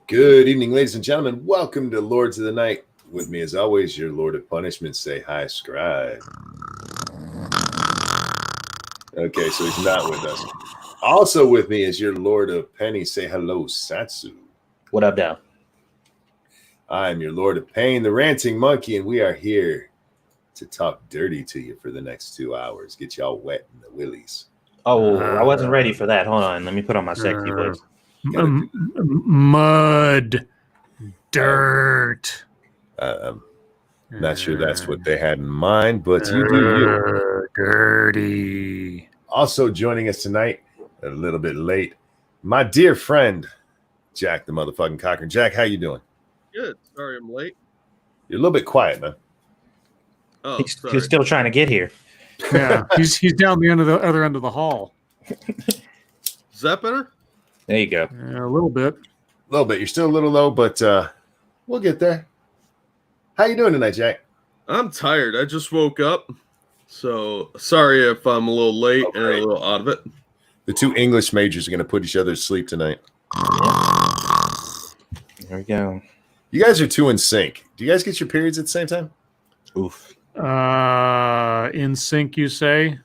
Good evening, ladies and gentlemen. Welcome to Lords of the Night. With me, as always, your Lord of Punishment. Say hi, Scribe. Okay, so he's not with us. Also with me is your Lord of Penny. Say hello, Satsu. What up, Dow? I'm your Lord of Pain, the Ranting Monkey, and we are here to talk dirty to you for the next 2 hours. Get y'all wet in the willies. Oh, I wasn't ready for that. Hold on. Let me put on my sexy voice. Mud. Dirt. I'm not sure that's what they had in mind, but you do you. Dirty. Also joining us tonight, a little bit late, my dear friend, Jack the motherfucking Cochran. Jack, how you doing? Good. Sorry I'm late. You're a little bit quiet, man. Oh, he's still trying to get here. Yeah, he's down the other end of the hall. Is that better? There you go. Yeah, a little bit. A little bit. You're still a little low, but we'll get there. How you doing tonight, Jack? I'm tired. I just woke up. So sorry if I'm a little late and a little out of it. The two English majors are going to put each other to sleep tonight. There we go. You guys are two in sync. Do you guys get your periods at the same time? Oof. In sync, you say?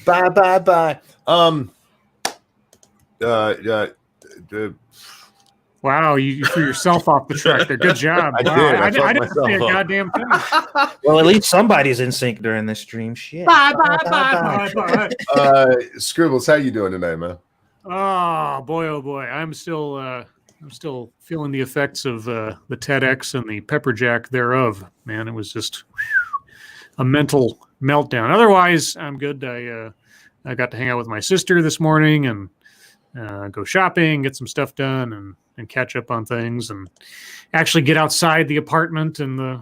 Bye. Wow, you threw yourself off the track there. Good job. I wow. did. I I didn't myself see a up. goddamn thing. Well, at least somebody's in sync during this stream. Shit. Bye. Scribbles, how you doing tonight, man? Oh boy. I'm still feeling the effects of the TEDx and the pepperjack thereof. Man, it was just a mental meltdown. Otherwise, I'm good. I got to hang out with my sister this morning and go shopping, get some stuff done, and catch up on things, and actually get outside the apartment and the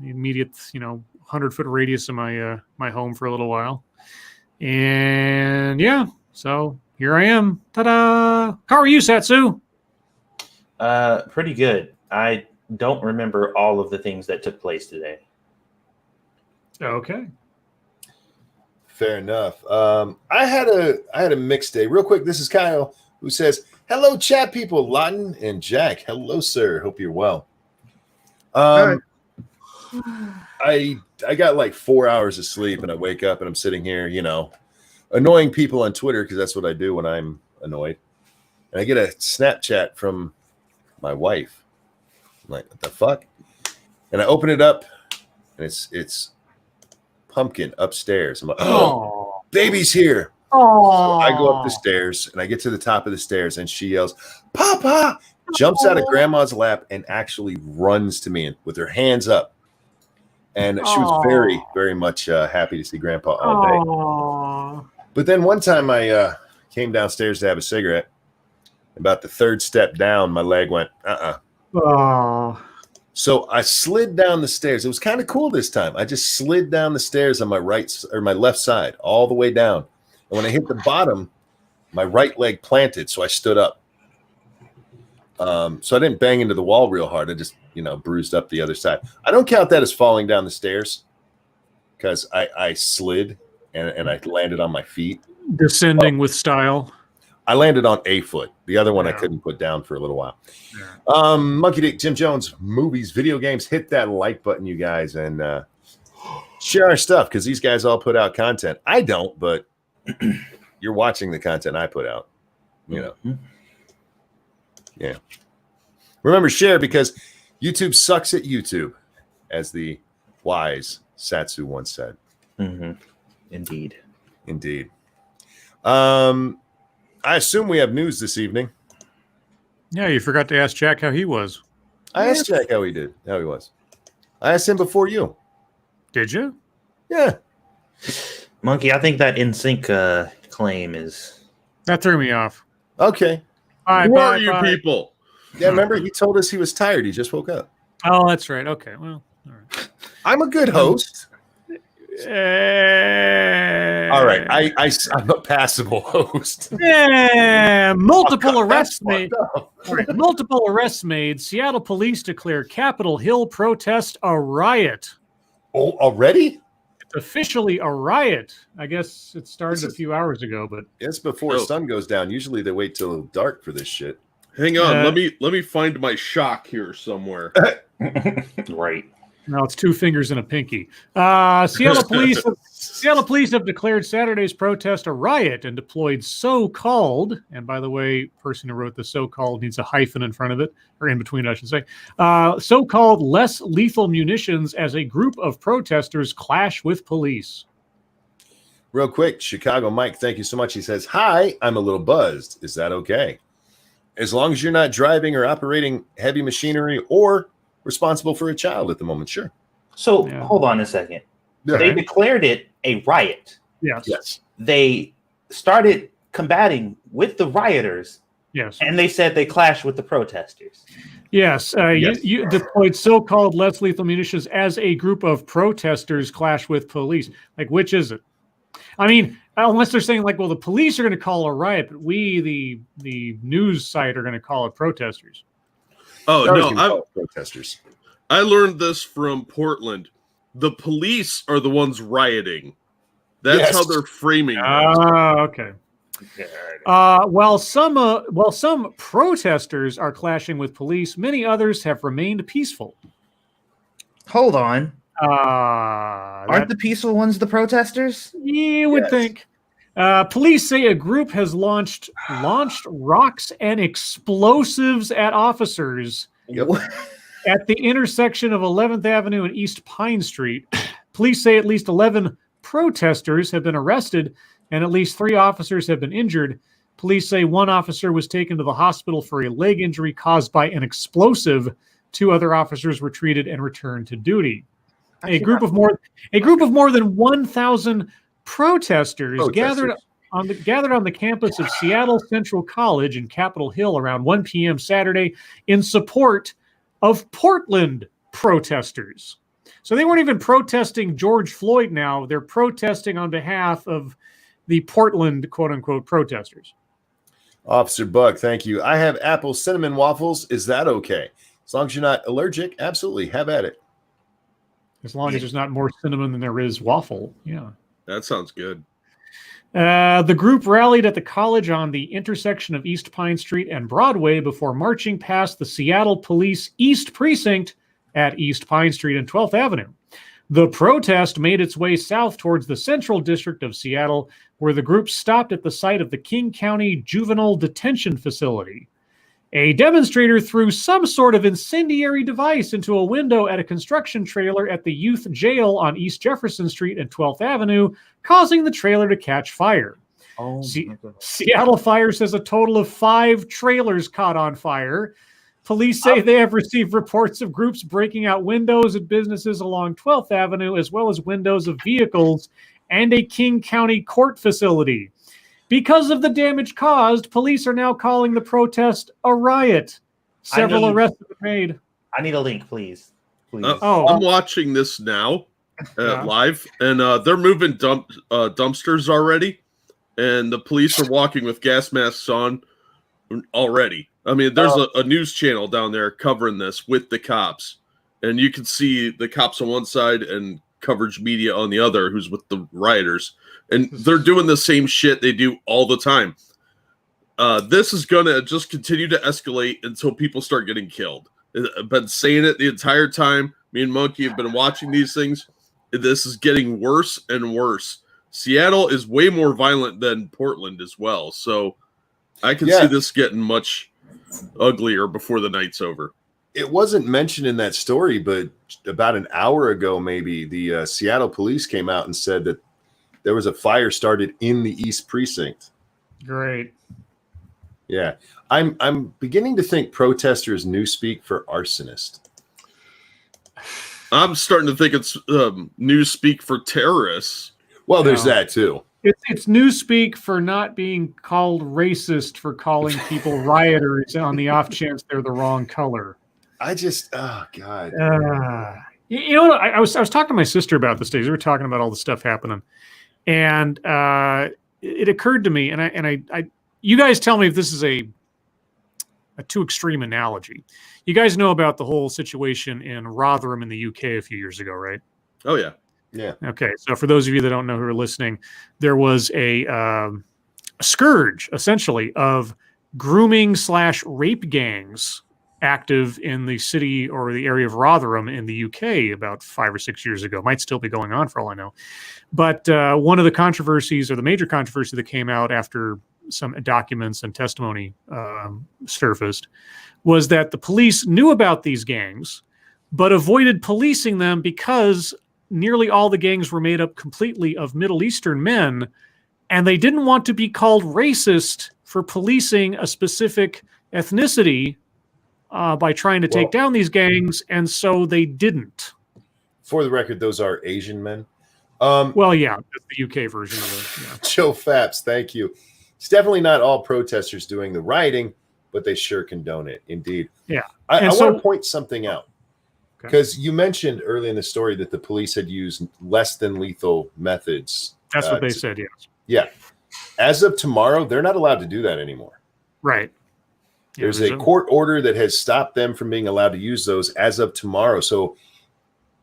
immediate 100-foot radius of my home for a little while. And yeah, so here I am. Ta-da! How are you, Satsu? Pretty good. I don't remember all of the things that took place today. Okay. Fair enough. I had a mixed day. Real quick, this is Kyle who says, "Hello, chat people, LotN and Jack. Hello, sir. Hope you're well." I got like 4 hours of sleep, and I wake up and I'm sitting here, annoying people on Twitter because that's what I do when I'm annoyed. And I get a Snapchat from my wife. I'm like, what the fuck? And I open it up, and it's Pumpkin upstairs. I'm like, oh, baby's here. So I go up the stairs, and I get to the top of the stairs, and she yells, "Papa!" Jumps out of Grandma's lap and actually runs to me with her hands up. And she was very, very much happy to see Grandpa all day. But then one time I came downstairs to have a cigarette. About the third step down, my leg went, So I slid down the stairs. It was kind of cool this time. I just slid down the stairs on my my left side, all the way down. And when I hit the bottom, my right leg planted, so I stood up. So I didn't bang into the wall real hard. I just, bruised up the other side. I don't count that as falling down the stairs because I slid and I landed on my feet. Descending with style. I landed on a foot. The other one I couldn't put down for a little while. Yeah. Monkey Dick, Jim Jones, movies, video games. Hit that like button, you guys, and share our stuff because these guys all put out content. I don't, but you're watching the content I put out. Yeah. Remember, share because YouTube sucks at YouTube, as the wise Satsu once said. Mm-hmm. Indeed. I assume we have news this evening. Yeah, you forgot to ask Jack how he was. I asked Jack how he was. I asked him before you. Did you? Yeah. Monkey, I think that in sync claim is... That threw me off. Okay. Who are you people? Yeah, remember he told us he was tired. He just woke up. Oh, that's right. Okay, well, all right. I'm a good host. All right, I'm a passable host. Yeah, multiple arrests made. Right, multiple arrests made. Seattle police declare Capitol Hill protest a riot. Oh, already? It's officially a riot. I guess it started a few hours ago, but it's before sun goes down. Usually they wait till dark for this shit. Hang on, let me find my shock here somewhere. Right. No, it's 2 fingers and a pinky. Seattle police have declared Saturday's protest a riot and deployed so-called, and by the way, person who wrote the so-called needs a hyphen in front of it, or in between, I should say, so-called less lethal munitions as a group of protesters clash with police. Real quick, Chicago Mike, thank you so much. He says, "Hi, I'm a little buzzed. Is that okay? As long as you're not driving or operating heavy machinery or responsible for a child at the moment, sure." So hold on a second. Yeah. They declared it a riot. Yes. They started combating with the rioters. Yes. And they said they clashed with the protesters. Yes. You deployed so-called less lethal munitions as a group of protesters clash with police. Like, which is it? I mean, unless they're saying like, well, the police are going to call a riot, but we, the news site, are going to call it protesters. Oh no, protesters. I learned this from Portland. The police are the ones rioting. That's how they're framing it. Okay. While some protesters are clashing with police, many others have remained peaceful. Hold on. Aren't the peaceful ones the protesters? You would think. Police say a group has launched rocks and explosives at officers at the intersection of 11th Avenue and East Pine Street. Police say at least 11 protesters have been arrested and at least 3 officers have been injured. Police say 1 officer was taken to the hospital for a leg injury caused by an explosive. 2 other officers were treated and returned to duty. A group of more than 1,000 protesters gathered on the campus of Seattle Central College in Capitol Hill around 1 p.m. Saturday in support of Portland protesters. So they weren't even protesting George Floyd now. They're protesting on behalf of the Portland, quote-unquote, protesters. Officer Bug, thank you. I have apple cinnamon waffles. Is that okay? As long as you're not allergic, absolutely. Have at it. As long as there's not more cinnamon than there is waffle. Yeah. That sounds good. The group rallied at the college on the intersection of East Pine Street and Broadway before marching past the Seattle Police East Precinct at East Pine Street and 12th Avenue. The protest made its way south towards the Central District of Seattle, where the group stopped at the site of the King County Juvenile Detention Facility. A demonstrator threw some sort of incendiary device into a window at a construction trailer at the youth jail on East Jefferson Street and 12th Avenue, causing the trailer to catch fire. Seattle Fire says a total of 5 trailers caught on fire. Police say they have received reports of groups breaking out windows at businesses along 12th Avenue, as well as windows of vehicles and a King County court facility. Because of the damage caused, police are now calling the protest a riot. Several arrests have been made. I need a link, please. I'm watching this now live, and they're moving dumpsters already, and the police are walking with gas masks on already. I mean, there's a news channel down there covering this with the cops, and you can see the cops on one side and coverage media on the other who's with the rioters. And they're doing the same shit they do all the time. This is going to just continue to escalate until people start getting killed. I've been saying it the entire time. Me and Monkey have been watching these things. This is getting worse and worse. Seattle is way more violent than Portland as well. So I can see this getting much uglier before the night's over. It wasn't mentioned in that story, but about an hour ago, maybe, the Seattle police came out and said that there was a fire started in the East Precinct. Great. Yeah. I'm beginning to think protester is newspeak for arsonist. I'm starting to think it's newspeak for terrorists. Well, there's that too. It's newspeak for not being called racist for calling people rioters on the off chance they're the wrong color. Oh God. You know what? I was talking to my sister about this day. We were talking about all the stuff happening. And it occurred to me, and I you guys tell me if this is a too extreme analogy. You guys know about the whole situation in Rotherham in the UK a few years ago, right? Oh, yeah. Yeah. Okay. So for those of you that don't know who are listening, there was a scourge, essentially, of grooming/rape gangs active in the city or the area of Rotherham in the UK about 5 or 6 years ago. Might still be going on for all I know. But one of the controversies, or the major controversy that came out after some documents and testimony surfaced, was that the police knew about these gangs, but avoided policing them because nearly all the gangs were made up completely of Middle Eastern men, and they didn't want to be called racist for policing a specific ethnicity by trying to take down these gangs, and so they didn't. For the record, those are Asian men. Well, yeah, that's the UK version of it. Yeah. Joe Faps, thank you. It's definitely not all protesters doing the rioting, but they sure condone it. Indeed. Yeah. I want to point something out, because you mentioned early in the story that the police had used less than lethal methods. That's what they said, yes. Yeah. As of tomorrow, they're not allowed to do that anymore. Right. Yeah, there's a court order that has stopped them from being allowed to use those as of tomorrow. So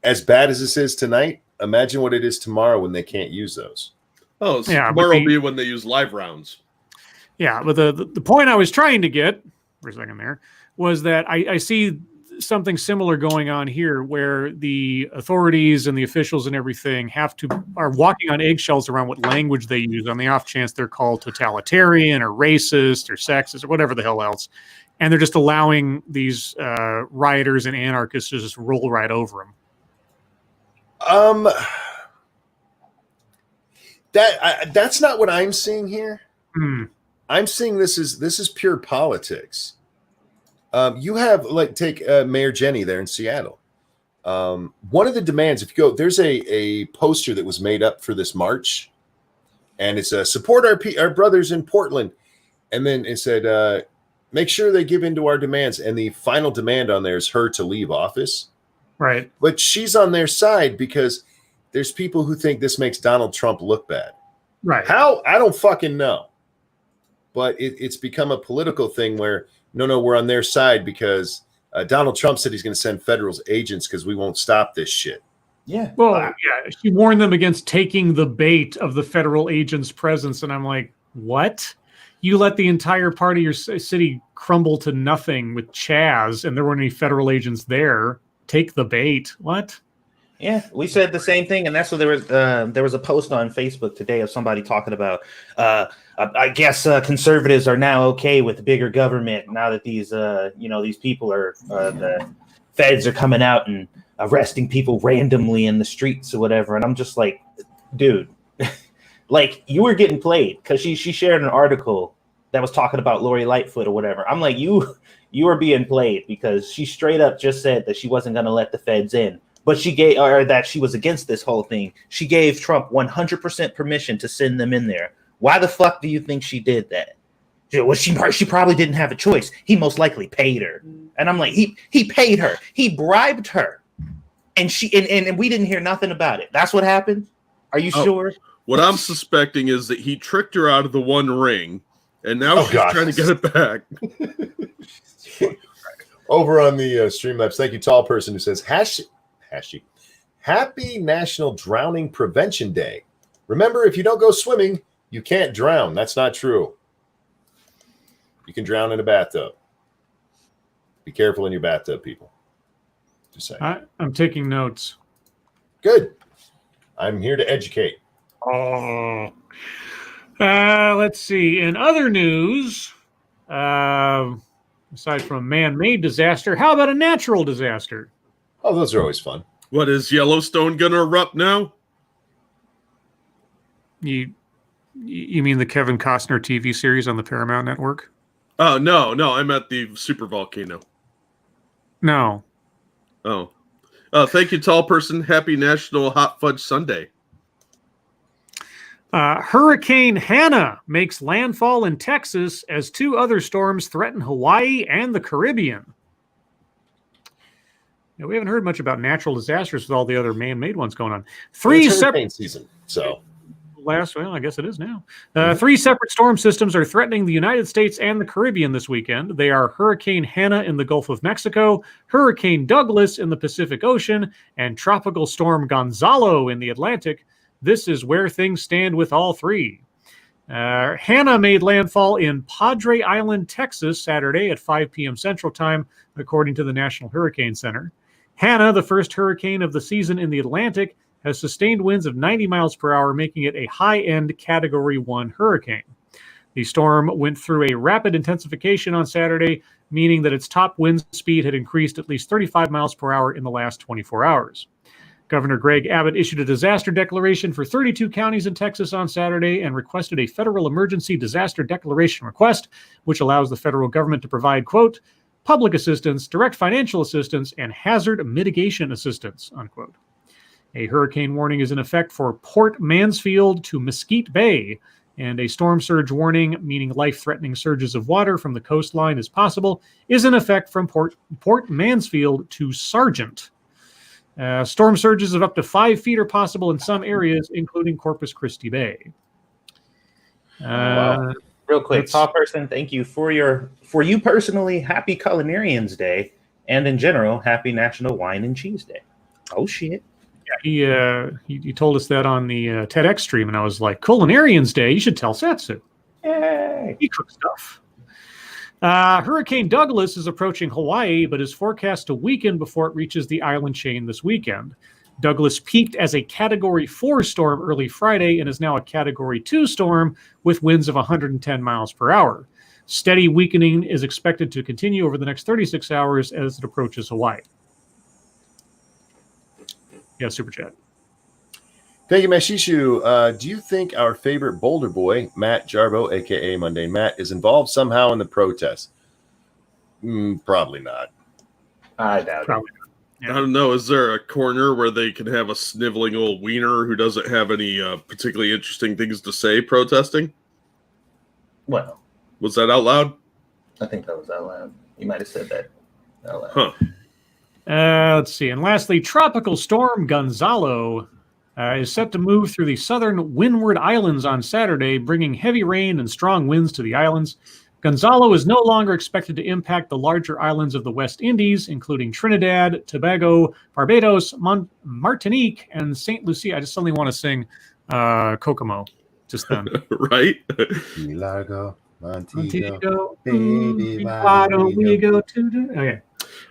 as bad as this is tonight, imagine what it is tomorrow when they can't use those. Oh, so tomorrow will be when they use live rounds. Yeah, but the point I was trying to get for a second there was that I see something similar going on here, where the authorities and the officials and everything are walking on eggshells around what language they use on the off chance they're called totalitarian or racist or sexist or whatever the hell else, and they're just allowing these rioters and anarchists to just roll right over them. That's not what I'm seeing here. I'm seeing this is pure politics. You have, like, take Mayor Jenny there in Seattle. One of the demands, if you go, there's a poster that was made up for this march, and it's support our brothers in Portland, and then it said make sure they give in to our demands, and the final demand on there is her to leave office. Right. But she's on their side because there's people who think this makes Donald Trump look bad. Right. How? I don't fucking know. But it's become a political thing where, no, we're on their side because Donald Trump said he's going to send federal agents because we won't stop this shit. Yeah. Well, yeah, she warned them against taking the bait of the federal agents' presence. And I'm like, what? You let the entire part of your city crumble to nothing with Chaz, and there weren't any federal agents there. Take the bait. What? Yeah, we said the same thing, and that's what there was a post on Facebook today of somebody talking about. I guess conservatives are now okay with bigger government now that these these people are the feds are coming out and arresting people randomly in the streets or whatever. And I'm just like, dude, like, you were getting played because she shared an article that was talking about Lori Lightfoot or whatever. I'm like, you are being played because she straight up just said that she wasn't going to let the feds in. But she gave, or that she was against this whole thing. She gave Trump 100% permission to send them in there. Why the fuck do you think she did that? Well, she probably didn't have a choice. He most likely paid her. And I'm like, he paid her. He bribed her. And and we didn't hear nothing about it. That's what happened? Are you sure? What I'm suspecting is that he tricked her out of the One Ring, and now she's trying to get it back. Over on the Streamlabs, thank you, tall person, who says, Happy National Drowning Prevention Day. Remember, if you don't go swimming, you can't drown. That's not true. You can drown in a bathtub. Be careful in your bathtub, people. Just saying. I'm taking notes. Good. I'm here to educate. Oh. Let's see. In other news, aside from a man-made disaster, how about a natural disaster? Oh, those are always fun. What, is Yellowstone going to erupt now? You mean the Kevin Costner TV series on the Paramount Network? Oh, no, I'm at the super volcano. No. Oh. Thank you, tall person. Happy National Hot Fudge Sunday. Hurricane Hannah makes landfall in Texas as 2 other storms threaten Hawaii and the Caribbean. Now, we haven't heard much about natural disasters with all the other man-made ones going on. 3 separate season, so well, I guess it is now. 3 separate storm systems are threatening the United States and the Caribbean this weekend. They are Hurricane Hannah in the Gulf of Mexico, Hurricane Douglas in the Pacific Ocean, and Tropical Storm Gonzalo in the Atlantic. This is where things stand with all 3. Hannah made landfall in Padre Island, Texas, Saturday at 5 p.m. Central Time, according to the National Hurricane Center. Hannah, the first hurricane of the season in the Atlantic, has sustained winds of 90 miles per hour, making it a high-end Category 1 hurricane. The storm went through a rapid intensification on Saturday, meaning that its top wind speed had increased at least 35 miles per hour in the last 24 hours. Governor Greg Abbott issued a disaster declaration for 32 counties in Texas on Saturday and requested a federal emergency disaster declaration request, which allows the federal government to provide, quote, public assistance, direct financial assistance, and hazard mitigation assistance, unquote. A hurricane warning is in effect for Port Mansfield to Mesquite Bay, and a storm surge warning, meaning life-threatening surges of water from the coastline is possible, is in effect from Port Mansfield to Sargent. Storm surges of up to 5 feet are possible in some areas, including Corpus Christi Bay. Wow. Real quick, Tall Person, thank you for you personally, happy Culinarians Day, and in general, happy National Wine and Cheese Day. Oh shit! Yeah, he told us that on the TEDx stream, and I was like, Culinarians Day, you should tell Satsu. Yay! He cooks stuff. Hurricane Douglas is approaching Hawaii, but is forecast to weaken before it reaches the island chain this weekend. Douglas peaked as a Category 4 storm early Friday and is now a Category 2 storm with winds of 110 miles per hour. Steady weakening is expected to continue over the next 36 hours as it approaches Hawaii. Yeah, super chat. Thank you, Mashishu. Do you think our favorite Boulder boy, Matt Jarbo, a.k.a. Mundane Matt, is involved somehow in the protest? Probably not. I doubt it. Yeah. I don't know. Is there a corner where they can have a sniveling old wiener who doesn't have any particularly interesting things to say protesting? Well, was that out loud? I think that was out loud. You might have said that out loud. Huh. Let's see. And lastly, Tropical Storm Gonzalo is set to move through the southern Windward Islands on Saturday, bringing heavy rain and strong winds to the islands. Gonzalo is no longer expected to impact the larger islands of the West Indies, including Trinidad, Tobago, Barbados, Martinique, and St. Lucia. I just suddenly want to sing Kokomo just then. Right? Largo, Montego, baby, why don't we go to... Okay.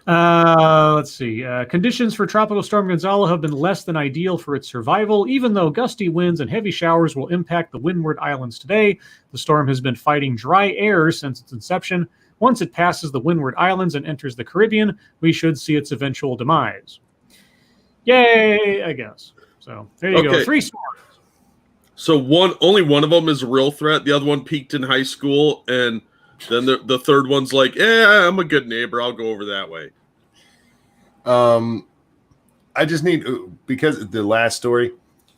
Let's see. Conditions for Tropical Storm Gonzalo have been less than ideal for its survival. Even though gusty winds and heavy showers will impact the Windward Islands today, the storm has been fighting dry air since its inception. Once it passes the Windward Islands and enters the Caribbean, we should see its eventual demise. Yay, I guess. So there you go. 3 storms. So only one of them is a real threat. The other one peaked in high school, and then the third one's like, I'm a good neighbor. I'll go over that way. I just need, because of the last story,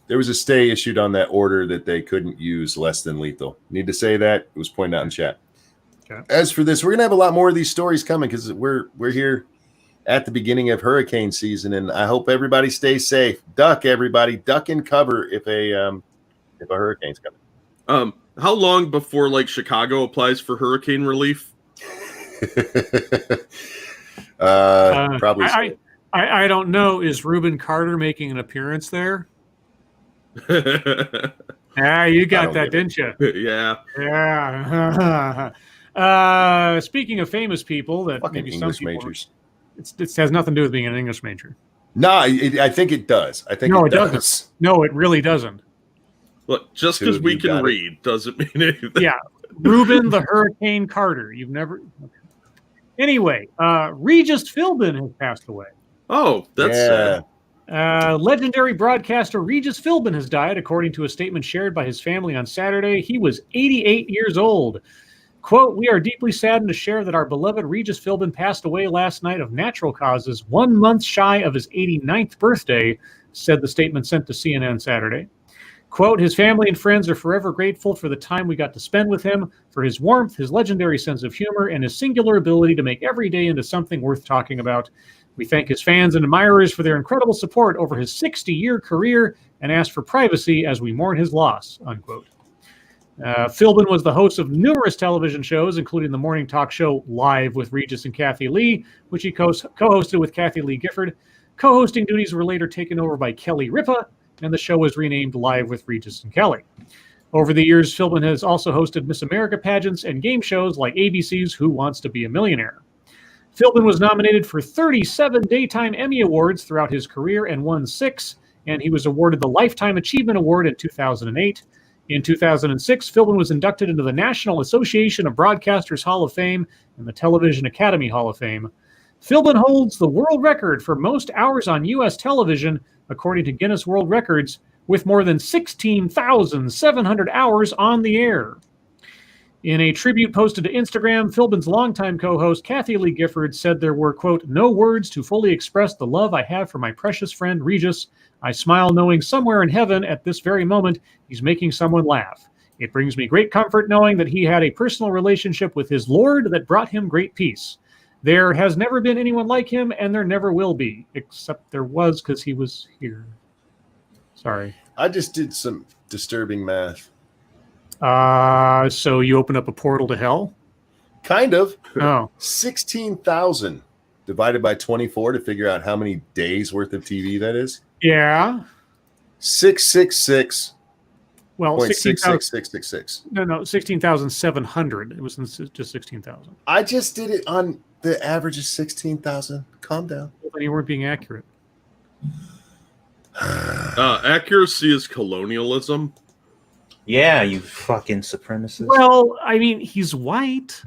there was a stay issued on that order that they couldn't use less than lethal. Need to say that. It was pointed out in chat. Okay. As for this, we're going to have a lot more of these stories coming because we're here at the beginning of hurricane season, and I hope everybody stays safe. Duck, everybody. Duck and cover if a hurricane's coming. How long before Chicago applies for hurricane relief? Probably. I don't know. Is Reuben Carter making an appearance there? You got that, didn't you? Yeah. Yeah. Speaking of famous people, that Fucking maybe English some people, majors. It has nothing to do with being an English major. No, I think it does. I think No, it it does. doesn't. No, it really doesn't. Look, just Two because of we you can got it. read doesn't mean anything. Yeah. Reuben the Hurricane Carter. You've never. Okay. Anyway, Regis Philbin has passed away. Oh, that's sad. Legendary broadcaster Regis Philbin has died, according to a statement shared by his family on Saturday. He was 88 years old. Quote, "We are deeply saddened to share that our beloved Regis Philbin passed away last night of natural causes, 1 month shy of his 89th birthday," said the statement sent to CNN Saturday. Quote, "His family and friends are forever grateful for the time we got to spend with him, for his warmth, his legendary sense of humor, and his singular ability to make every day into something worth talking about. We thank his fans and admirers for their incredible support over his 60-year career and ask for privacy as we mourn his loss," unquote. Philbin was the host of numerous television shows, including the morning talk show Live with Regis and Kathy Lee, which he co-hosted with Kathy Lee Gifford. Co-hosting duties were later taken over by Kelly Ripa, and the show was renamed Live with Regis and Kelly. Over the years, Philbin has also hosted Miss America pageants and game shows like ABC's Who Wants to Be a Millionaire. Philbin was nominated for 37 Daytime Emmy Awards throughout his career and won 6, and he was awarded the Lifetime Achievement Award in 2008. In 2006, Philbin was inducted into the National Association of Broadcasters Hall of Fame and the Television Academy Hall of Fame. Philbin holds the world record for most hours on U.S. television, according to Guinness World Records, with more than 16,700 hours on the air. In a tribute posted to Instagram, Philbin's longtime co-host Kathy Lee Gifford said there were, quote, no words to fully express the love I have for my precious friend Regis. I smile knowing somewhere in heaven at this very moment he's making someone laugh. It brings me great comfort knowing that he had a personal relationship with his Lord that brought him great peace. There has never been anyone like him, and there never will be, except there was because he was here. Sorry. I just did some disturbing math. So you open up a portal to hell? Kind of. Oh. 16,000 divided by 24 to figure out how many days worth of TV that is. Yeah. 666. Well, 66666. No, 16,700. It was just 16,000. I just did it on the average of 16,000. Calm down. But you weren't being accurate. Accuracy is colonialism. Yeah, you fucking supremacist. Well, I mean, he's white.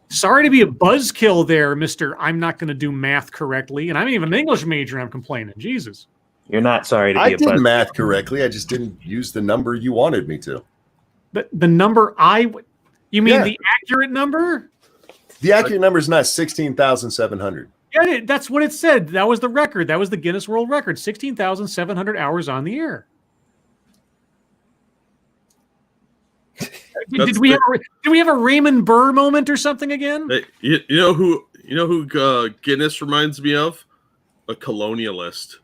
Sorry to be a buzzkill there, Mr. I'm not going to do math correctly. And I'm even an English major and I'm complaining. Jesus. You're not sorry to be I a did buzz. math correctly. I just didn't use the number you wanted me to. The number you mean Yeah. the accurate number? The accurate number is not 16,700. Yeah, that's what it said. That was the record. That was the Guinness World Record. 16,700 hours on the air. Did we have a Raymond Burr moment or something again? Hey, you know who Guinness reminds me of? A colonialist.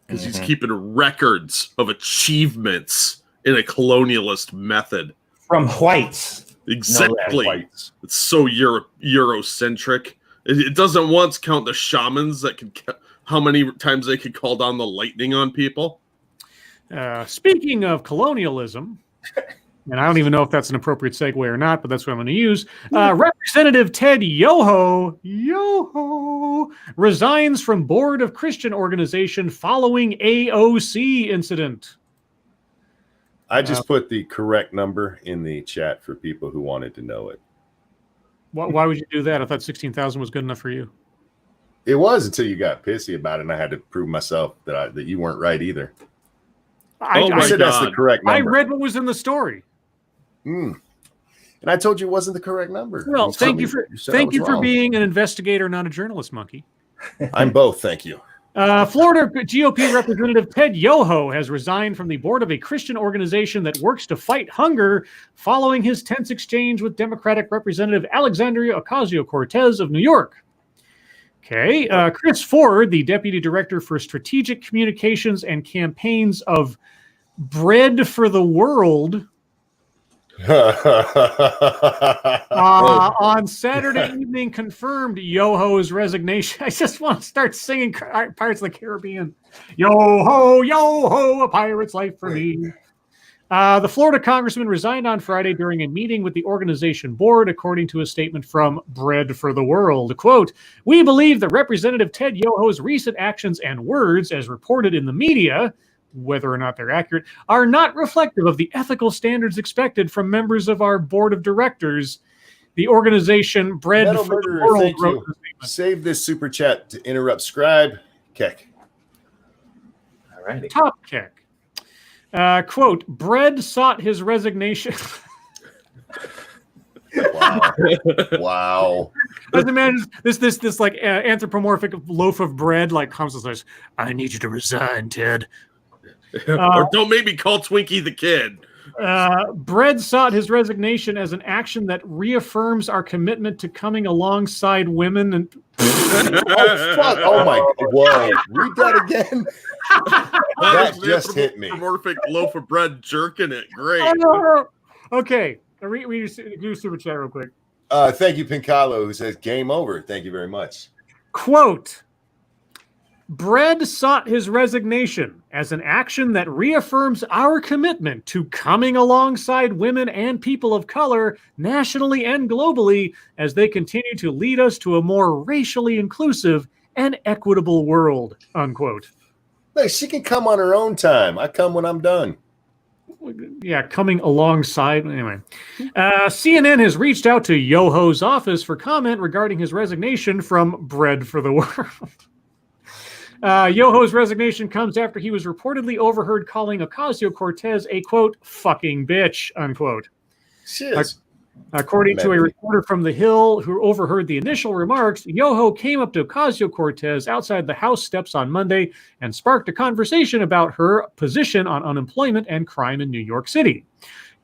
Because he's keeping records of achievements in a colonialist method. From whites. Exactly. No, it's so Eurocentric. It doesn't once count the shamans that can how many times they could call down the lightning on people. Speaking of colonialism, and I don't even know if that's an appropriate segue or not, but that's what I'm going to use. Representative Ted Yoho resigns from board of Christian organization following AOC incident. I just put the correct number in the chat for people who wanted to know it. Why would you do that? I thought 16,000 was good enough for you. It was until you got pissy about it, and I had to prove myself that you weren't right either. I said that's the correct number. I read what was in the story. And I told you it wasn't the correct number. Well, thank you for wrong. being an investigator, not a journalist, monkey. I'm both, thank you. Florida GOP Representative Ted Yoho has resigned from the board of a Christian organization that works to fight hunger following his tense exchange with Democratic Representative Alexandria Ocasio-Cortez of New York. Okay. Chris Ford, the Deputy Director for Strategic Communications and Campaigns of Bread for the World, on Saturday evening confirmed Yoho's resignation. I just want to start singing Pirates of the Caribbean. Yo-ho, yo-ho, a pirate's life for me. The Florida congressman resigned on Friday during a meeting with the organization board, according to a statement from Bread for the World. Quote, we believe that Representative Ted Yoho's recent actions and words, as reported in the media, whether or not they're accurate, are not reflective of the ethical standards expected from members of our board of directors. The organization Bread Metal for Murderer, the World thank wrote you. the statement. Save this super chat to interrupt Scribe. Keck. All righty. Top kick. Quote, Bread sought his resignation. Wow. Wow. As imagine this like anthropomorphic loaf of bread like comes and says, I need you to resign, Ted. Or don't make me call Twinkie the Kid. Bread sought his resignation as an action that reaffirms our commitment to coming alongside women and Oh, fuck. Oh, my. Whoa. Read that again. That just hit me. Anthropomorphic loaf of bread jerking it. Great. Okay. We do super chat real quick. Thank you, Pincalo, who says game over. Thank you very much. Quote, Bread sought his resignation as an action that reaffirms our commitment to coming alongside women and people of color nationally and globally as they continue to lead us to a more racially inclusive and equitable world, unquote. Look, she can come on her own time. I come when I'm done. Yeah, coming alongside. Anyway, CNN has reached out to Yoho's office for comment regarding his resignation from Bread for the World. Yoho's resignation comes after he was reportedly overheard calling Ocasio-Cortez a, quote, fucking bitch, unquote. Shit. According to a reporter from The Hill who overheard the initial remarks, Yoho came up to Ocasio-Cortez outside the House steps on Monday and sparked a conversation about her position on unemployment and crime in New York City.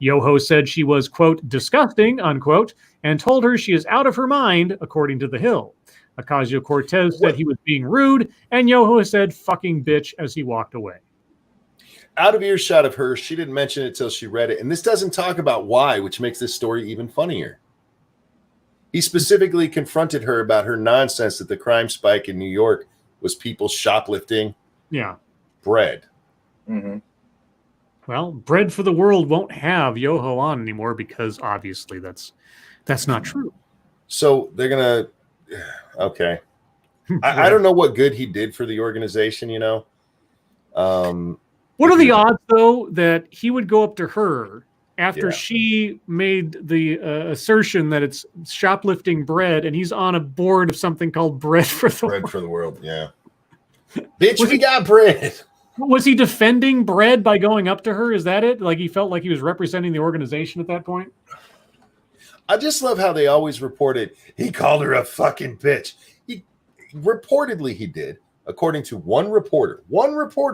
Yoho said she was, quote, disgusting, unquote, and told her she is out of her mind, according to The Hill. Ocasio-Cortez said he was being rude, and Yoho said fucking bitch as he walked away. Out of earshot of her, she didn't mention it till she read it. And this doesn't talk about why, which makes this story even funnier. He specifically confronted her about her nonsense that the crime spike in New York was people shoplifting bread. Mm-hmm. Well, Bread for the World won't have Yoho on anymore because obviously that's not true. So they're going to... Okay. I don't know what good he did for the organization, you know. What are the odds, though, that he would go up to her after she made the assertion that it's shoplifting bread, and he's on a board of something called Bread for the World? Bread for the World, yeah. Bitch, we got bread. Was he defending Bread by going up to her? Is that it? Like he felt like he was representing the organization at that point? I just love how they always reported he called her a fucking bitch. Reportedly he did, according to one reporter,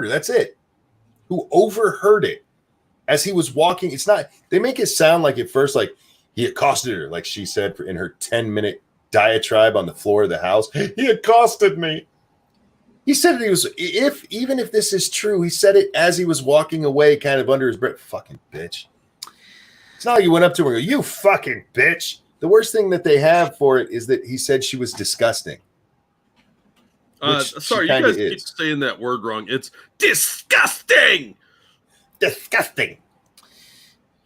that's it, who overheard it as he was walking. It's not, they make it sound like at first, like he accosted her, like she said in her 10-minute diatribe on the floor of the house. He accosted me. He said it was, even if this is true, he said it as he was walking away, kind of under his breath. Fucking bitch. It's not like you went up to her and go, you fucking bitch. The worst thing that they have for it is that he said she was disgusting. Sorry, you guys keep saying that word wrong. It's disgusting. Disgusting.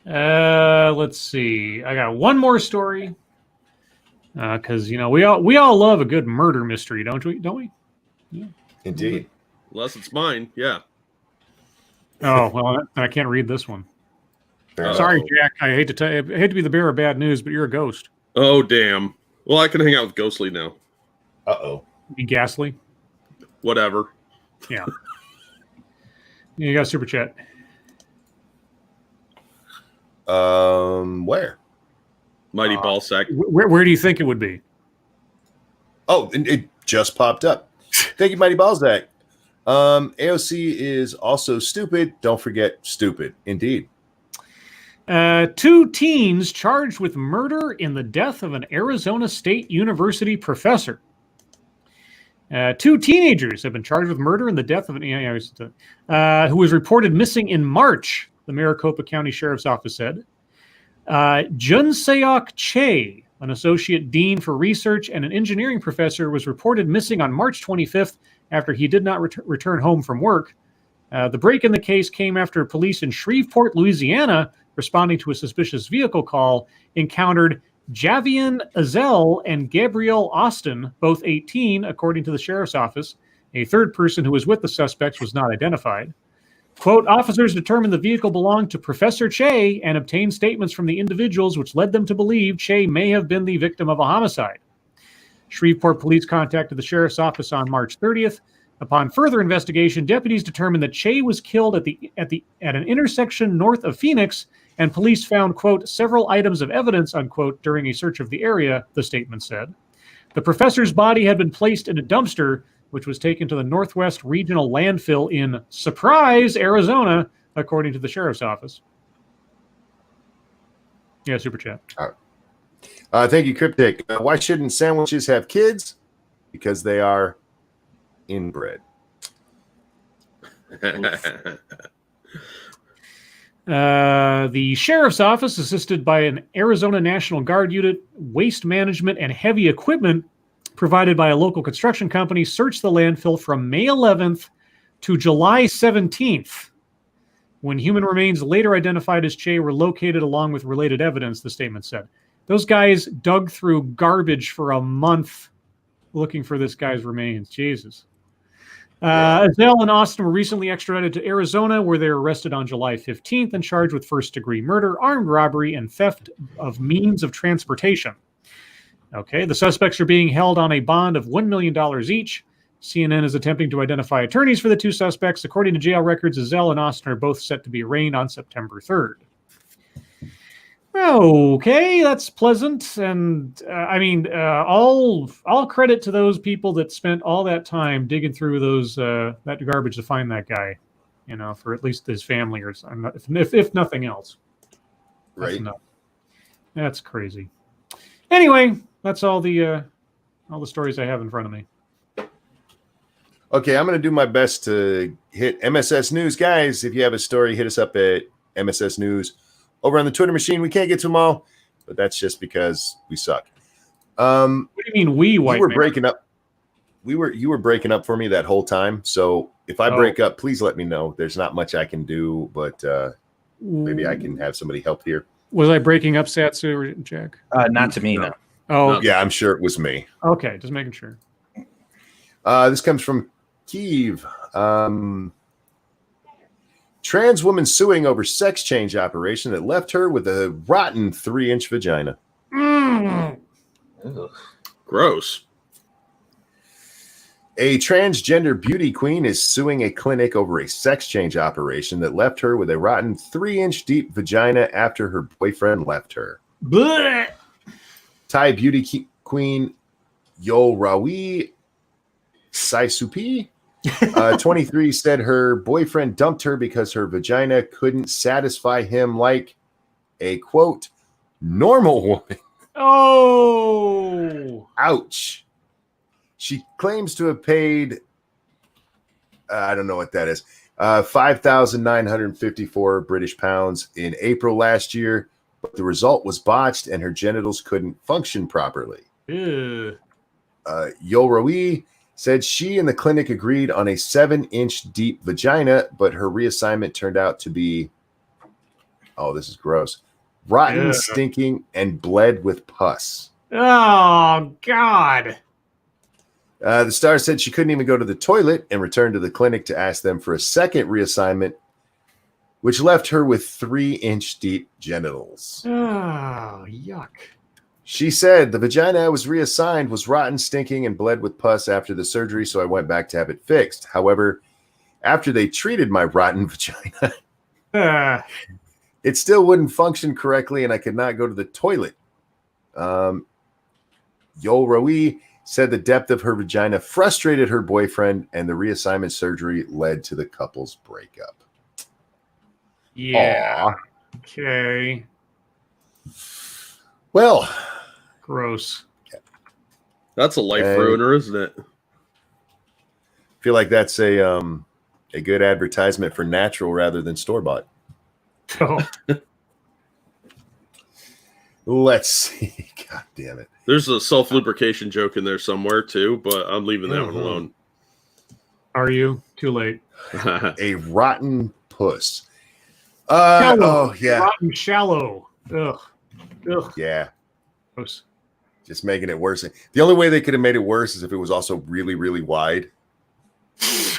Let's see. I got one more story. Because you know we all love a good murder mystery, don't we? Yeah. Indeed. Unless it's mine, yeah. Oh well, I can't read this one. Sorry, Jack. I hate to be the bearer of bad news, but you're a ghost. Oh damn. Well, I can hang out with Ghostly now. Uh-oh. Be Ghastly. Whatever. Yeah. You got a super chat. Where? Mighty Ballsack. Where do you think it would be? Oh, it just popped up. Thank you, Mighty Ballsack. AOC is also stupid. Don't forget stupid. Indeed. 2 teens charged with murder in the death of an Arizona State University professor. 2 teenagers have been charged with murder in the death of an who was reported missing in March, the Maricopa County Sheriff's Office said. Junseok Che, an associate dean for research and an engineering professor, was reported missing on March 25th after he did not return home from work. The break in the case came after police in Shreveport, Louisiana, responding to a suspicious vehicle call, encountered Javian Azel and Gabrielle Austin, both 18, according to the sheriff's office. A third person who was with the suspects was not identified. Quote, officers determined the vehicle belonged to Professor Che and obtained statements from the individuals which led them to believe Che may have been the victim of a homicide. Shreveport police contacted the sheriff's office on March 30th. Upon further investigation, deputies determined that Che was killed at an intersection north of Phoenix, and police found, quote, several items of evidence, unquote, during a search of the area, the statement said. The professor's body had been placed in a dumpster, which was taken to the Northwest Regional Landfill in Surprise, Arizona, according to the sheriff's office. Yeah, super chat. All right. Thank you, Cryptic. Why shouldn't sandwiches have kids? Because they are inbred. The sheriff's office, assisted by an Arizona National Guard unit, waste management, and heavy equipment, provided by a local construction company searched the landfill from May 11th to July 17th, when human remains later identified as Che were located along with related evidence, the statement said. Those guys dug through garbage for a month looking for this guy's remains. Jesus. Azell and Austin were recently extradited to Arizona, where they were arrested on July 15th and charged with first-degree murder, armed robbery, and theft of means of transportation. Okay, the suspects are being held on a bond of $1 million each. CNN is attempting to identify attorneys for the two suspects. According to jail records, Azell and Austin are both set to be arraigned on September 3rd. Okay, that's pleasant, and all credit to those people that spent all that time digging through that garbage to find that guy, for at least his family or something, if nothing else. Right. That's crazy. Anyway, that's all the stories I have in front of me. Okay, I'm going to do my best to hit MSS News. Guys, if you have a story, hit us up at MSS News. Over on the Twitter machine, we can't get to them all, but that's just because we suck. What do you mean we, white you were man? breaking up. You were breaking up for me that whole time. So if I break up, please let me know. There's not much I can do, but maybe I can have somebody help here. Was I breaking up, Satsu or Jack? Not to me, no. Oh, yeah, I'm sure it was me. Okay, just making sure. This comes from Kiev. Trans woman suing over sex change operation that left her with a rotten 3-inch vagina. Gross. A transgender beauty queen is suing a clinic over a sex change operation that left her with a rotten 3-inch deep vagina after her boyfriend left her. Blech. Thai beauty queen Yo Rawi Saisupi 23 said her boyfriend dumped her because her vagina couldn't satisfy him like a, quote, normal woman. Oh! Ouch. She claims to have paid, I don't know what that is, 5,954 British pounds in April last year, but the result was botched and her genitals couldn't function properly. Ew. Yoroi said she and the clinic agreed on a 7-inch deep vagina, but her reassignment turned out to be, oh, this is gross, rotten, stinking, and bled with pus. Oh, God. The star said she couldn't even go to the toilet and returned to the clinic to ask them for a second reassignment, which left her with 3-inch deep genitals. Oh, yuck. She said, the vagina I was reassigned was rotten, stinking, and bled with pus after the surgery, so I went back to have it fixed. However, after they treated my rotten vagina, it still wouldn't function correctly, and I could not go to the toilet. Yo Roi said the depth of her vagina frustrated her boyfriend, and the reassignment surgery led to the couple's breakup. Yeah. Aww. Okay. Well, gross. That's a life ruiner, isn't it? I feel like that's a good advertisement for natural rather than store-bought. Oh. Let's see. God damn it. There's a self-lubrication joke in there somewhere, too, but I'm leaving that one alone. Are you? Too late. A rotten puss. Shallow. Oh, yeah. Rotten shallow. Ugh. Ugh. Yeah. Gross. Just making it worse. The only way they could have made it worse is if it was also really, really wide.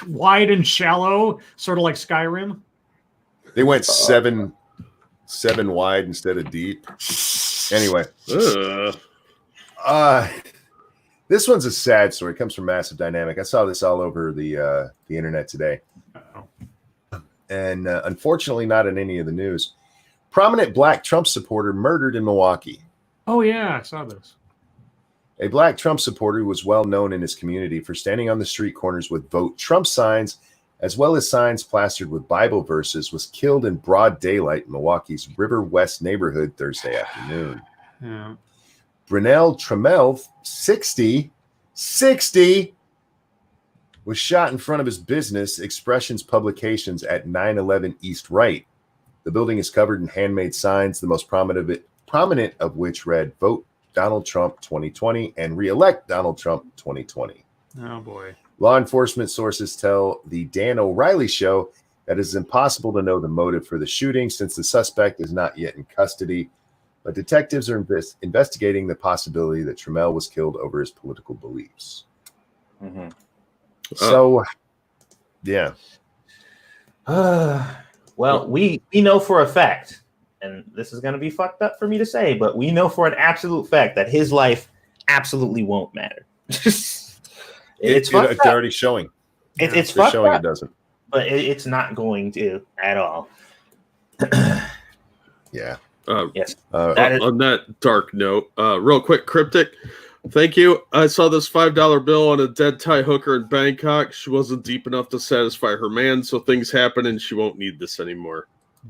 Wide and shallow, sort of like Skyrim. They went seven wide instead of deep. Anyway. This one's a sad story. It comes from Massive Dynamic. I saw this all over the internet today. Uh-oh. And unfortunately not in any of the news. Prominent black Trump supporter murdered in Milwaukee. Oh, yeah, I saw this. A black Trump supporter who was well known in his community for standing on the street corners with Vote Trump signs, as well as signs plastered with Bible verses, was killed in broad daylight in Milwaukee's River West neighborhood Thursday afternoon. Yeah. Brunel Trammell, 60, was shot in front of his business, Expressions Publications, at 911 East Wright. The building is covered in handmade signs, the most prominent of which read, Vote Donald Trump 2020 and re-elect Donald Trump 2020. Oh boy. Law enforcement sources tell the Dan O'Reilly show that it is impossible to know the motive for the shooting since the suspect is not yet in custody, but detectives are investigating the possibility that Trammell was killed over his political beliefs. Mm-hmm. So, yeah. Well, we know for a fact, and this is going to be fucked up for me to say, but we know for an absolute fact that his life absolutely won't matter. It's already showing. It's They're fucked showing up, it doesn't. but it's not going to at all. Yeah. Yes. On that dark note, real quick, Cryptic. Thank you. I saw this $5 bill on a dead Thai hooker in Bangkok. She wasn't deep enough to satisfy her man, so things happen and she won't need this anymore.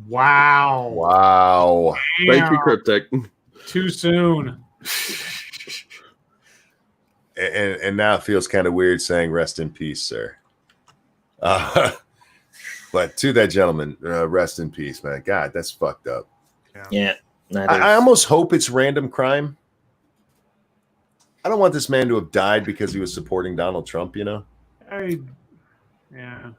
Wow. Wow. Thank you, Cryptic. Too soon. And now it feels kind of weird saying rest in peace, sir. But to that gentleman, rest in peace, man. God, that's fucked up. Yeah. I almost hope it's random crime. I don't want this man to have died because he was supporting Donald Trump, you know? Yeah.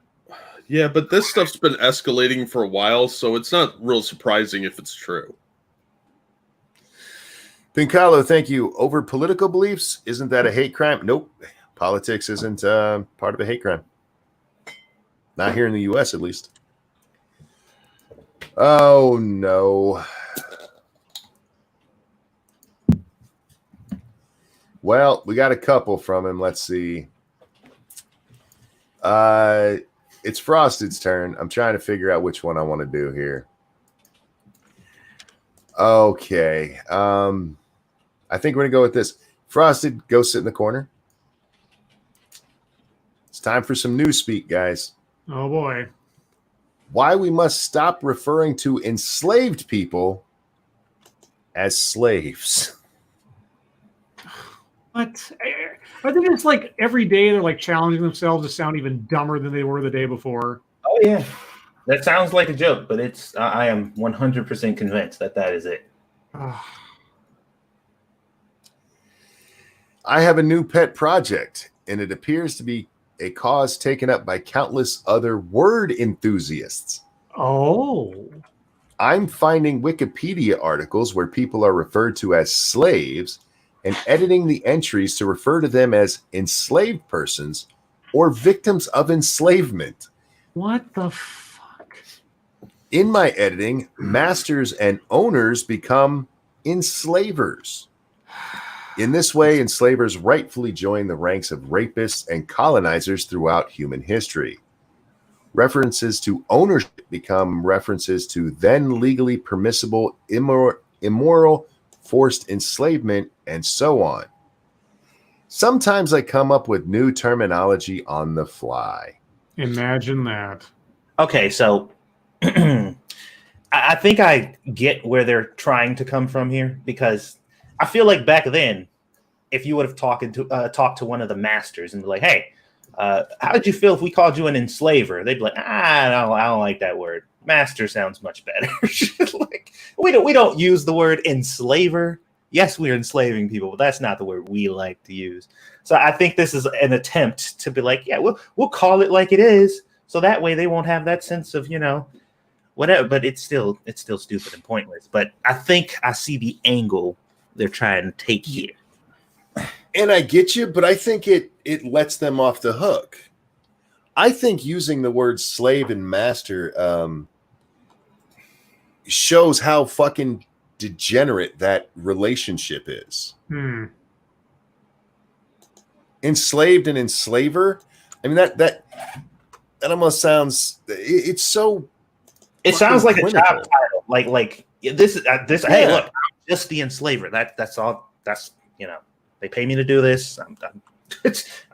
Yeah, but this stuff's been escalating for a while, so it's not real surprising if it's true. Pincalo, thank you. Over political beliefs, isn't that a hate crime? Nope. Politics isn't part of a hate crime. Not here in the U.S., at least. Oh, no. Well, we got a couple from him. Let's see. It's Frosted's turn. I'm trying to figure out which one I want to do here. Okay. I think we're going to go with this. Frosted, go sit in the corner. It's time for some newspeak, guys. Oh, boy. Why we must stop referring to enslaved people as slaves. But I think it's like every day they're like challenging themselves to sound even dumber than they were the day before. Oh, yeah. That sounds like a joke, but it's I am 100% convinced that is it. I have a new pet project, and it appears to be a cause taken up by countless other word enthusiasts. Oh. I'm finding Wikipedia articles where people are referred to as slaves and editing the entries to refer to them as enslaved persons or victims of enslavement. What the fuck? In my editing, masters and owners become enslavers. In this way, enslavers rightfully join the ranks of rapists and colonizers throughout human history. References to ownership become references to then legally permissible immoral forced enslavement, and so on. Sometimes I come up with new terminology on the fly. Imagine that. Okay, so I think I get where they're trying to come from here, because I feel like back then, if you would have talked to one of the masters and be like, "Hey, how did you feel if we called you an enslaver?" They'd be like, I don't like that word. Master sounds much better. Like, we don't use the word enslaver. Yes, we're enslaving people, but that's not the word we like to use. So I think this is an attempt to be like, yeah, we'll call it like it is, so that way they won't have that sense of, whatever. But it's still stupid and pointless. But I think I see the angle they're trying to take here. And I get you, but I think it lets them off the hook. I think using the word slave and master shows how fucking degenerate that relationship is. Enslaved and enslaver. I mean, that almost sounds. It's so. It sounds like clinical. a job title. Like this. Yeah. Hey, look, I'm just the enslaver. That's all. That's They pay me to do this. I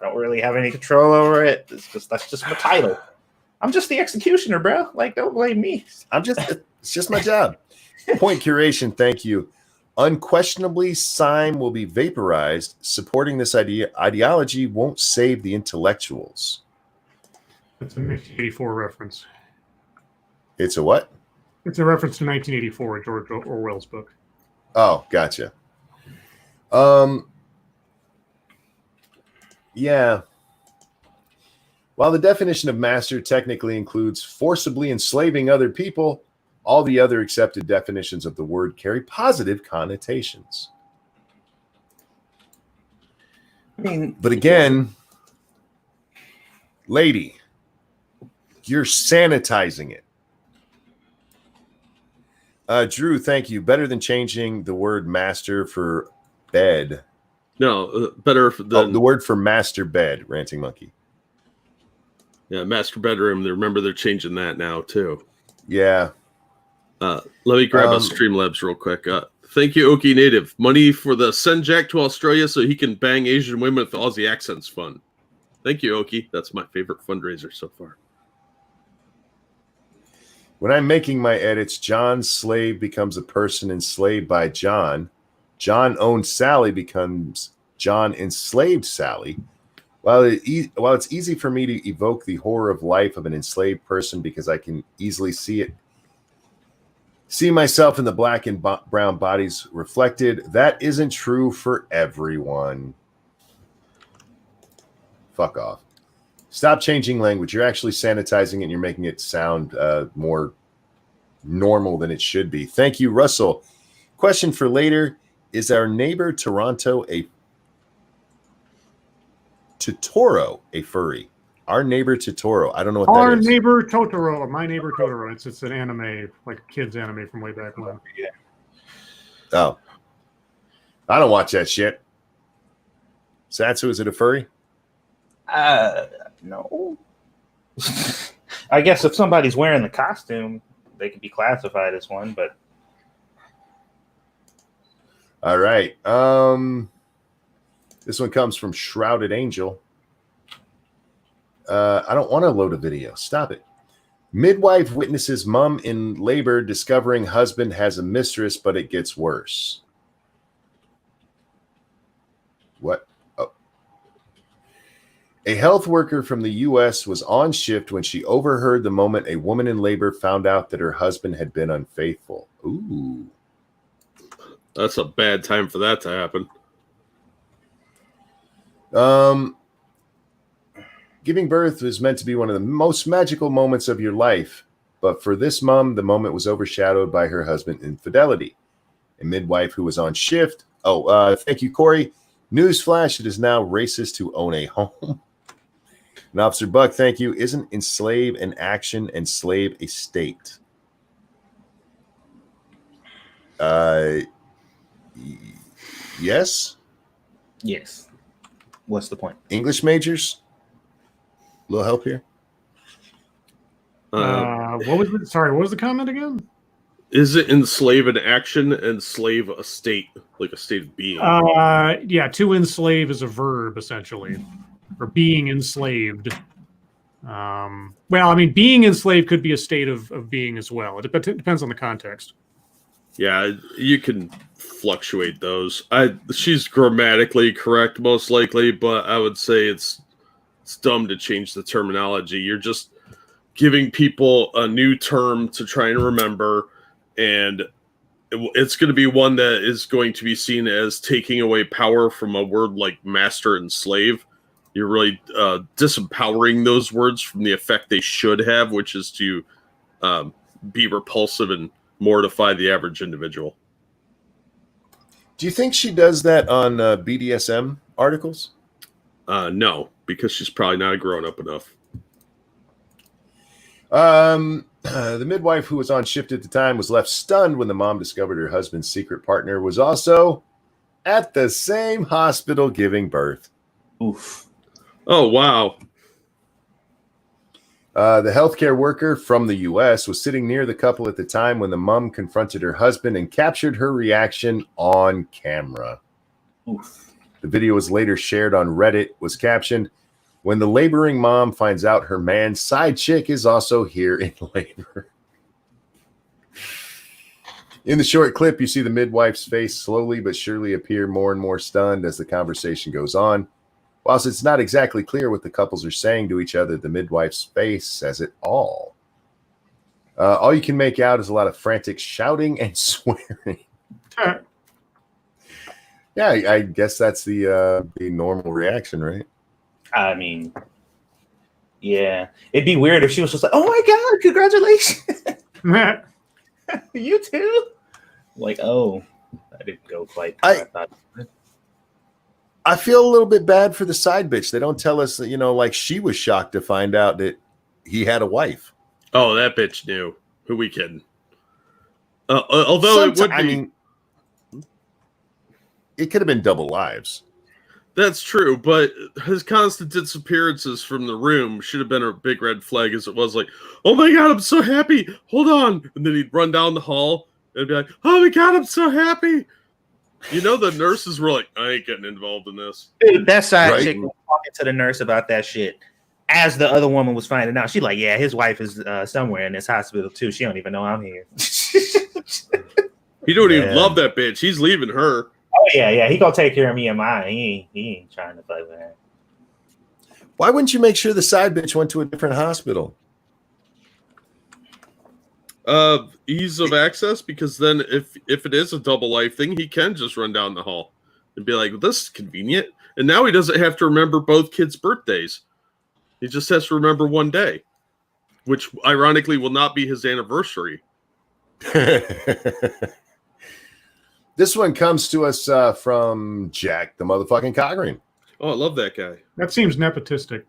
don't really have any control over it. That's just my title. I'm just the executioner, bro. Like, don't blame me. It's just my job. Point curation, thank you. Unquestionably, Syme will be vaporized. Supporting this ideology won't save the intellectuals. It's a 1984 reference. It's a what? It's a reference to 1984, George Orwell's book. Oh, gotcha. Yeah. While the definition of master technically includes forcibly enslaving other people, all the other accepted definitions of the word carry positive connotations. I mean, But again, lady, you're sanitizing it. Drew, thank you. Better than changing the word master for bed. No, better than the word for master bed, Ranting Monkey. Yeah, master bedroom. Remember, they're changing that now too. Yeah. Let me grab a Streamlabs real quick. Thank you, Okie Native. Money for the send Jack to Australia so he can bang Asian women with Aussie accents fund. Thank you, Okie. That's my favorite fundraiser so far. When I'm making my edits, John's slave becomes a person enslaved by John. John owned Sally becomes John enslaved Sally. While it's easy for me to evoke the horror of life of an enslaved person because I can easily see myself in the black and brown bodies reflected, that isn't true for everyone. Fuck off. Stop changing language. You're actually sanitizing it and you're making it sound more normal than it should be. Thank you, Russell. Question for later. Is our neighbor Toronto a Totoro a furry? Our neighbor Totoro. I don't know what that is. Our neighbor Totoro. My neighbor Totoro. It's an anime, like a kid's anime from way back when. Yeah. Oh. I don't watch that shit. Satsu, is it a furry? No. I guess if somebody's wearing the costume, they could be classified as one, but all right. This one comes from Shrouded Angel. I don't want to load a video. Stop it. Midwife witnesses mom in labor discovering husband has a mistress, but it gets worse. What? Oh. A health worker from the U.S. was on shift when she overheard the moment a woman in labor found out that her husband had been unfaithful. Ooh. That's a bad time for that to happen. Giving birth is meant to be one of the most magical moments of your life, but for this mom, the moment was overshadowed by her husband's infidelity. A midwife who was on shift. Thank you, Corey. Newsflash, it is now racist to own a home. And Officer Buck, thank you. Isn't enslave an action, enslave a state? Yes. yes. What's the point? English majors? A little help here. What was it? Sorry, what was the comment again? Is it enslave an action, enslave a state, like a state of being? Yeah, to enslave is a verb essentially, or being enslaved. Well, I mean, being enslaved could be a state of being as well. It depends on the context. Yeah, you can fluctuate those. She's grammatically correct, most likely, but I would say it's dumb to change the terminology. You're just giving people a new term to try and remember, and it's going to be one that is going to be seen as taking away power from a word like master and slave. You're really disempowering those words from the effect they should have, which is to be repulsive and mortify the average individual. Do you think she does that on BDSM articles? No, because she's probably not grown up enough. The midwife who was on shift at the time was left stunned when the mom discovered her husband's secret partner was also at the same hospital giving birth. Oof. Oh, wow. The healthcare worker from the U.S. was sitting near the couple at the time when the mom confronted her husband and captured her reaction on camera. Oof. The video was later shared on Reddit, was captioned, "When the laboring mom finds out her man's side chick is also here in labor." In the short clip, you see the midwife's face slowly but surely appear more and more stunned as the conversation goes on. Whilst it's not exactly clear what the couples are saying to each other, the midwife's face says it all. All you can make out is a lot of frantic shouting and swearing. Yeah, I guess that's the normal reaction, right? I mean, yeah, it'd be weird if she was just like, "Oh my god, congratulations, you too." Like, oh, I didn't go quite. I thought. I feel a little bit bad for the side bitch. They don't tell us that, like she was shocked to find out that he had a wife. Oh, that bitch knew. Who we kidding? Although it would be. I mean, it could have been double lives. That's true, but his constant disappearances from the room should have been a big red flag, as it was like, "Oh my god, I'm so happy! Hold on!" And then he'd run down the hall and be like, "Oh my god, I'm so happy!" The nurses were like, "I ain't getting involved in this." Dude, that side chick was talking to the nurse about that shit as the other woman was finding out. She's like, "Yeah, his wife is somewhere in this hospital too. She don't even know I'm here." He don't even love that bitch. He's leaving her. Oh yeah. He gonna take care of me and mine. He ain't trying to fight with her. Why wouldn't you make sure the side bitch went to a different hospital? Ease of access, because then if it is a double life thing, he can just run down the hall and be like, "This is convenient." And now he doesn't have to remember both kids' birthdays. He just has to remember one day, which ironically will not be his anniversary. This one comes to us from Jack the motherfucking Cochran. Oh, I love that guy. That seems nepotistic.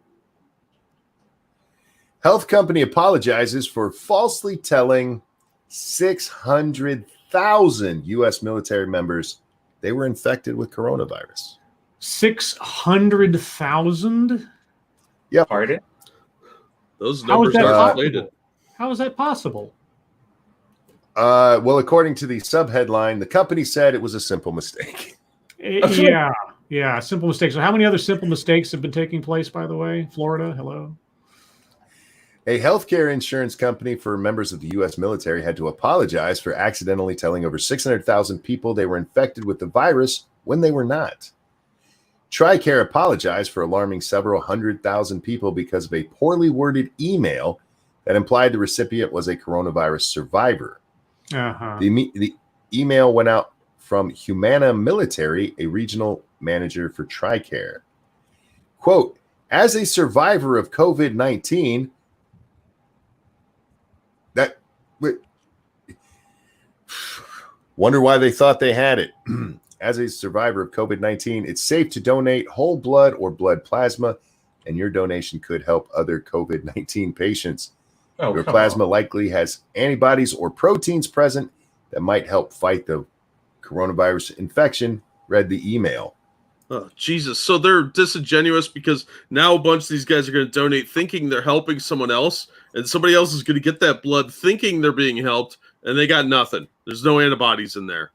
Health company apologizes for falsely telling 600,000 U.S. military members they were infected with coronavirus. 600,000? Yep. Pardon? Those numbers are inflated. How is that possible? Well, according to the subheadline, the company said it was a simple mistake. Yeah, simple mistakes. So how many other simple mistakes have been taking place, by the way? Florida, hello? A healthcare insurance company for members of the U.S. military had to apologize for accidentally telling over 600,000 people they were infected with the virus when they were not. Tricare apologized for alarming several 100,000 people because of a poorly worded email that implied the recipient was a coronavirus survivor. Uh-huh. The email went out from Humana Military, a regional manager for Tricare. Quote, "As a survivor of COVID-19, wonder why they thought they had it. As a survivor of COVID-19, it's safe to donate whole blood or blood plasma, and your donation could help other COVID-19 patients. Your plasma likely has antibodies or proteins present that might help fight the coronavirus infection," read the email. Oh, Jesus. So they're disingenuous because now a bunch of these guys are going to donate thinking they're helping someone else, and somebody else is going to get that blood thinking they're being helped, and they got nothing. There's no antibodies in there.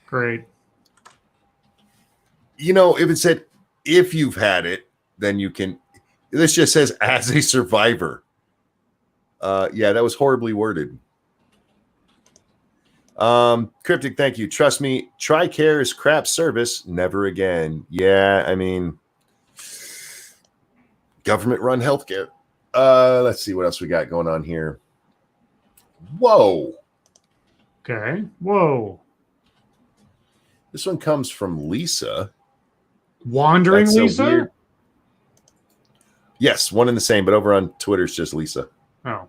Great. If it said, if you've had it, then you can. This just says as a survivor. Yeah, that was horribly worded. Cryptic, thank you. Trust me, Tricare is crap service. Never again. Yeah, I mean, government-run healthcare. Let's see what else we got going on here. Whoa. Okay. Whoa. This one comes from Lisa. Wandering That's Lisa? weird. Yes, one and the same, but over on Twitter it's just Lisa. Oh.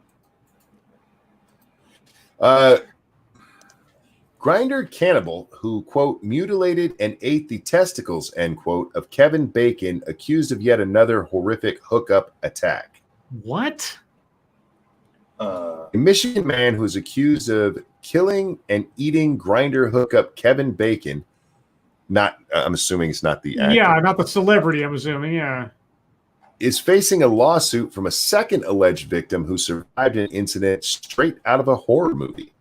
Grinder cannibal who, quote, mutilated and ate the testicles, end quote, of Kevin Bacon, accused of yet another horrific hookup attack. What? A Michigan man who is accused of killing and eating Grinder hookup Kevin Bacon, I'm assuming it's not the actor. Yeah, not the celebrity, I'm assuming, yeah. Is facing a lawsuit from a second alleged victim who survived an incident straight out of a horror movie.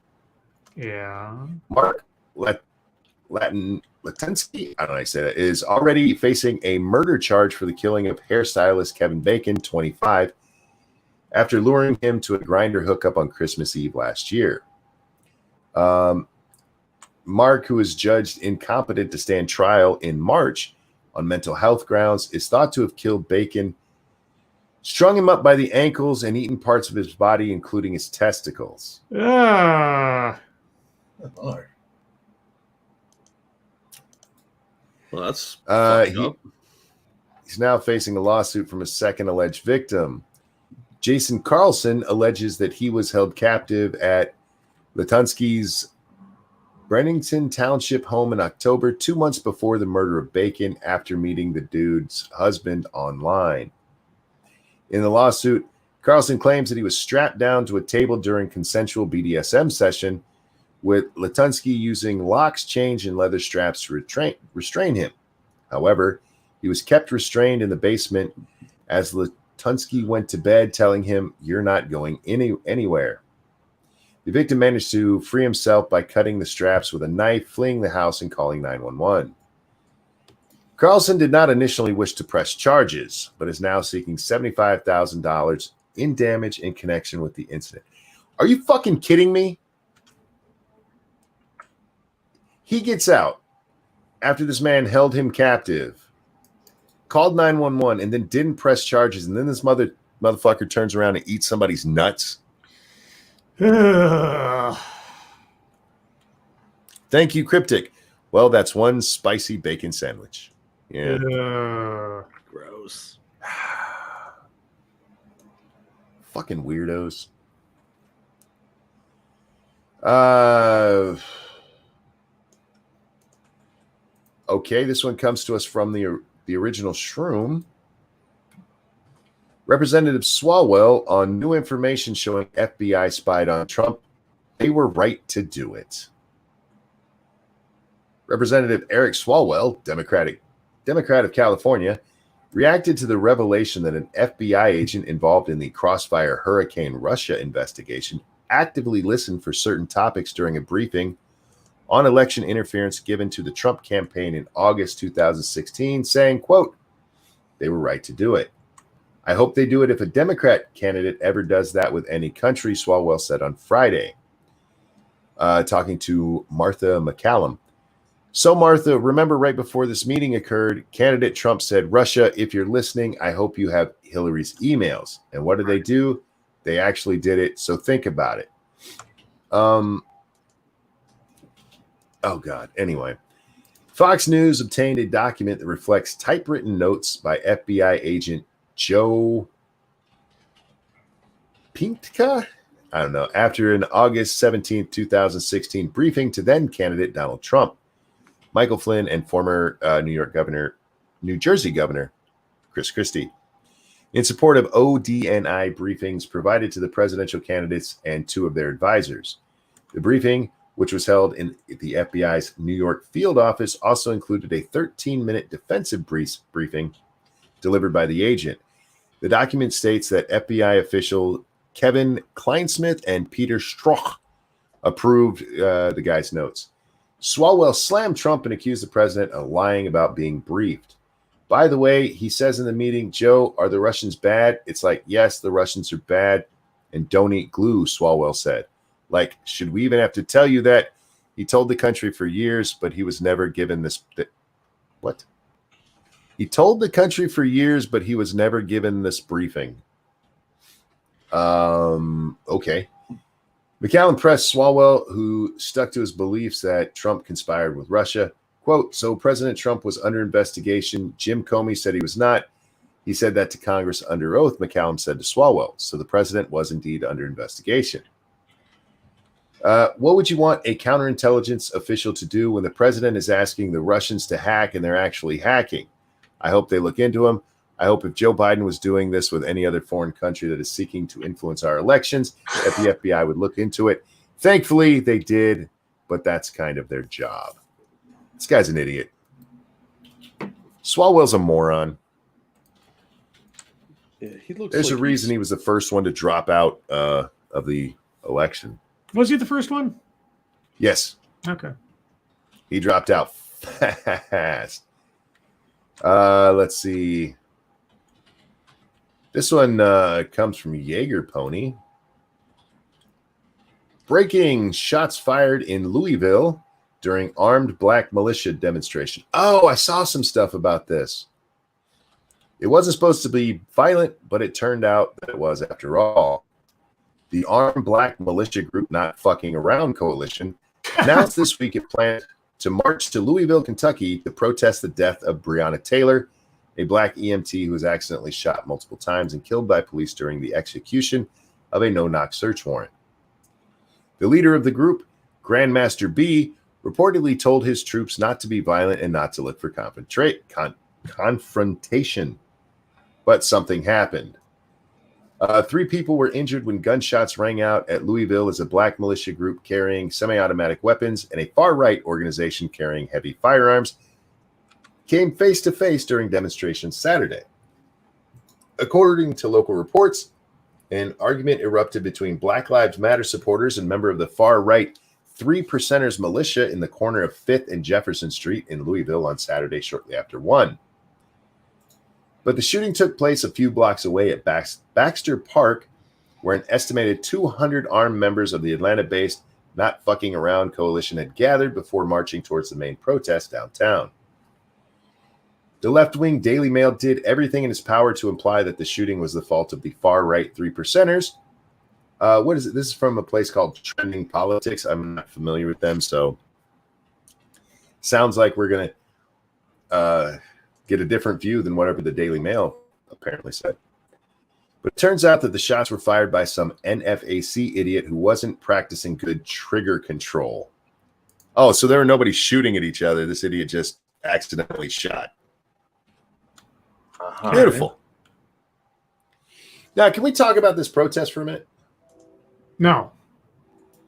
Yeah. Mark Latensky, I don't know how to say that, is already facing a murder charge for the killing of hairstylist Kevin Bacon, 25, after luring him to a Grinder hookup on Christmas Eve last year. Mark, who is judged incompetent to stand trial in March on mental health grounds, is thought to have killed Bacon, strung him up by the ankles, and eaten parts of his body, including his testicles. Well, that's fucked up. He's now facing a lawsuit from a second alleged victim. Jason Carlson alleges that he was held captive at Latunsky's Brennington Township home in October, 2 months before the murder of Bacon, after meeting the dude's husband online. In the lawsuit, Carlson claims that he was strapped down to a table during consensual BDSM session, with Latunsky using locks, chains, and leather straps to restrain him. However, he was kept restrained in the basement as Latunsky went to bed, telling him, "You're not going anywhere." The victim managed to free himself by cutting the straps with a knife, fleeing the house, and calling 911. Carlson did not initially wish to press charges, but is now seeking $75,000 in damage in connection with the incident. Are you fucking kidding me? He gets out after this man held him captive, called 911, and then didn't press charges, and then this motherfucker turns around and eats somebody's nuts. Thank you, Cryptic. Well, that's one spicy bacon sandwich. Yeah. Gross. Fucking weirdos. Okay, this one comes to us from the original Shroom. Representative Swalwell on new information showing FBI spied on Trump. They were right to do it. Representative Eric Swalwell, Democrat of California, reacted to the revelation that an FBI agent involved in the Crossfire Hurricane Russia investigation actively listened for certain topics during a briefing on election interference given to the Trump campaign in August 2016, saying, quote, "They were right to do it. I hope they do it if a Democrat candidate ever does that with any country," Swalwell said on Friday, talking to Martha McCallum. "So, Martha, remember right before this meeting occurred, candidate Trump said, 'Russia, if you're listening, I hope you have Hillary's emails.' And what did they do? They actually did it. So think about it." Oh, God. Anyway, Fox News obtained a document that reflects typewritten notes by FBI agent Joe Pintka? I don't know. After an August 17th, 2016 briefing to then candidate Donald Trump, Michael Flynn, and former New Jersey Governor Chris Christie, in support of ODNI briefings provided to the presidential candidates and two of their advisors. The briefing, which was held in the FBI's New York field office, also included a 13-minute defensive briefing delivered by the agent. The document states that FBI official Kevin Kleinsmith and Peter Strzok approved the guy's notes. Swalwell slammed Trump and accused the president of lying about being briefed. By the way, he says in the meeting, "Joe, are the Russians bad?" It's like, yes, the Russians are bad, and don't eat glue, Swalwell said. Like, should we even have to tell you that? He told the country for years, but he was never given this. What? He told the country for years, but he was never given this briefing. Okay. McCallum pressed Swalwell, who stuck to his beliefs that Trump conspired with Russia. Quote, "So President Trump was under investigation. Jim Comey said he was not. He said that to Congress under oath," McCallum said to Swalwell. So the president was indeed under investigation. What would you want a counterintelligence official to do when the president is asking the Russians to hack and they're actually hacking? I hope they look into him. I hope if Joe Biden was doing this with any other foreign country that is seeking to influence our elections, that the FBI would look into it. Thankfully, they did, but that's kind of their job. This guy's an idiot. Swalwell's a moron. Yeah, he looks. There's a reason he was the first one to drop out of the election. Was he the first one? Yes. Okay. He dropped out fast. Let's see. This one comes from Jaeger Pony. Breaking: shots fired in Louisville during armed black militia demonstration. Oh, I saw some stuff about this. It wasn't supposed to be violent, but it turned out that it was after all. The Armed Black Militia Group Not Fucking Around Coalition announced this week it planned to march to Louisville, Kentucky to protest the death of Breonna Taylor, a black EMT who was accidentally shot multiple times and killed by police during the execution of a no-knock search warrant. The leader of the group, Grandmaster B, reportedly told his troops not to be violent and not to look for confrontation. But something happened. 3 people were injured when gunshots rang out at Louisville as a black militia group carrying semi-automatic weapons and a far-right organization carrying heavy firearms came face-to-face during demonstrations Saturday. According to local reports, an argument erupted between Black Lives Matter supporters and member of the far-right 3 Percenters militia in the corner of 5th and Jefferson Street in Louisville on Saturday shortly after 1. But the shooting took place a few blocks away at Baxter Park, where an estimated 200 armed members of the Atlanta-based Not Fucking Around coalition had gathered before marching towards the main protest downtown. The left-wing Daily Mail did everything in its power to imply that the shooting was the fault of the far-right 3 Percenters. What is it? This is from a place called Trending Politics. I'm not familiar with them, so sounds like we're going to get a different view than whatever the Daily Mail apparently said. But it turns out that the shots were fired by some NFAC idiot who wasn't practicing good trigger control. Oh, so there were nobody shooting at each other. This idiot just accidentally shot. Beautiful. Now, can we talk about this protest for a minute? No.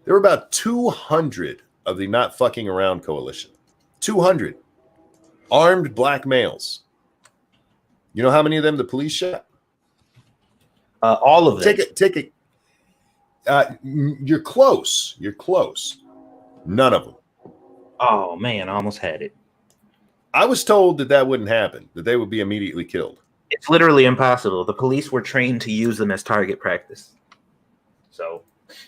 There were about 200 of the Not Fucking Around coalition. 200 armed black males. You know how many of them the police shot? All of them. Take it. You're close. You're close. None of them. Oh man, I almost had it. I was told that wouldn't happen, that they would be immediately killed. It's literally impossible. The police were trained to use them as target practice. So,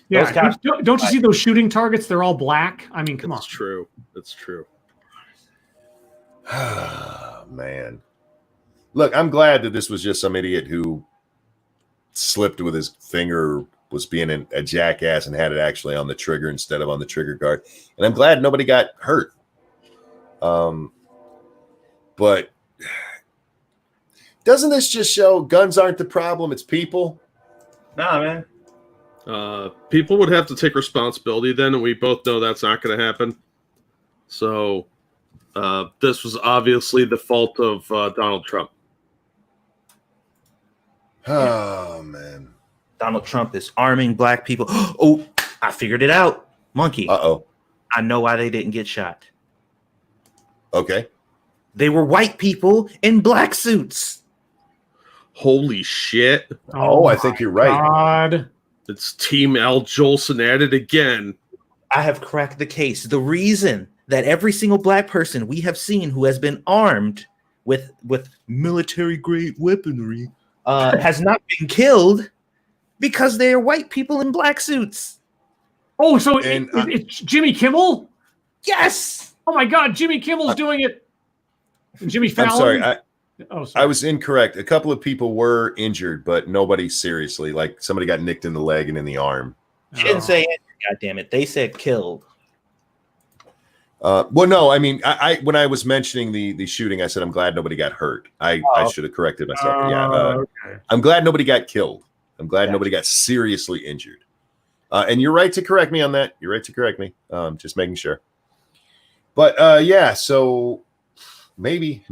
yeah, don't you see those shooting targets? They're all black. I mean, come on. That's true. That's true. Man. Look, I'm glad that this was just some idiot who slipped with his finger, was being a jackass and had it actually on the trigger instead of on the trigger guard. And I'm glad nobody got hurt. But doesn't this just show guns aren't the problem? It's people. Nah, man. People would have to take responsibility then, and we both know that's not going to happen. So this was obviously the fault of Donald Trump. Oh, man. Donald Trump is arming black people. Oh, I figured it out. Monkey. Uh-oh. I know why they didn't get shot. Okay. They were white people in black suits. Holy shit. Oh, I think you're right. God. It's Team Al Jolson at it again. I have cracked the case. The reason that every single black person we have seen who has been armed with military-grade weaponry has not been killed because they are white people in black suits. Oh, so it's Jimmy Kimmel? Yes! Oh, my God. Jimmy Kimmel's doing it. Jimmy Fallon? I'm sorry. I was incorrect. A couple of people were injured, but nobody seriously. Like somebody got nicked in the leg and in the arm. She didn't say injured, goddammit. They said killed. Well, no, I mean, I when I was mentioning the shooting, I said I'm glad nobody got hurt. I should have corrected myself. Okay. I'm glad nobody got killed. I'm glad nobody got seriously injured. And you're right to correct me on that. You're right to correct me. Just making sure. But yeah, so maybe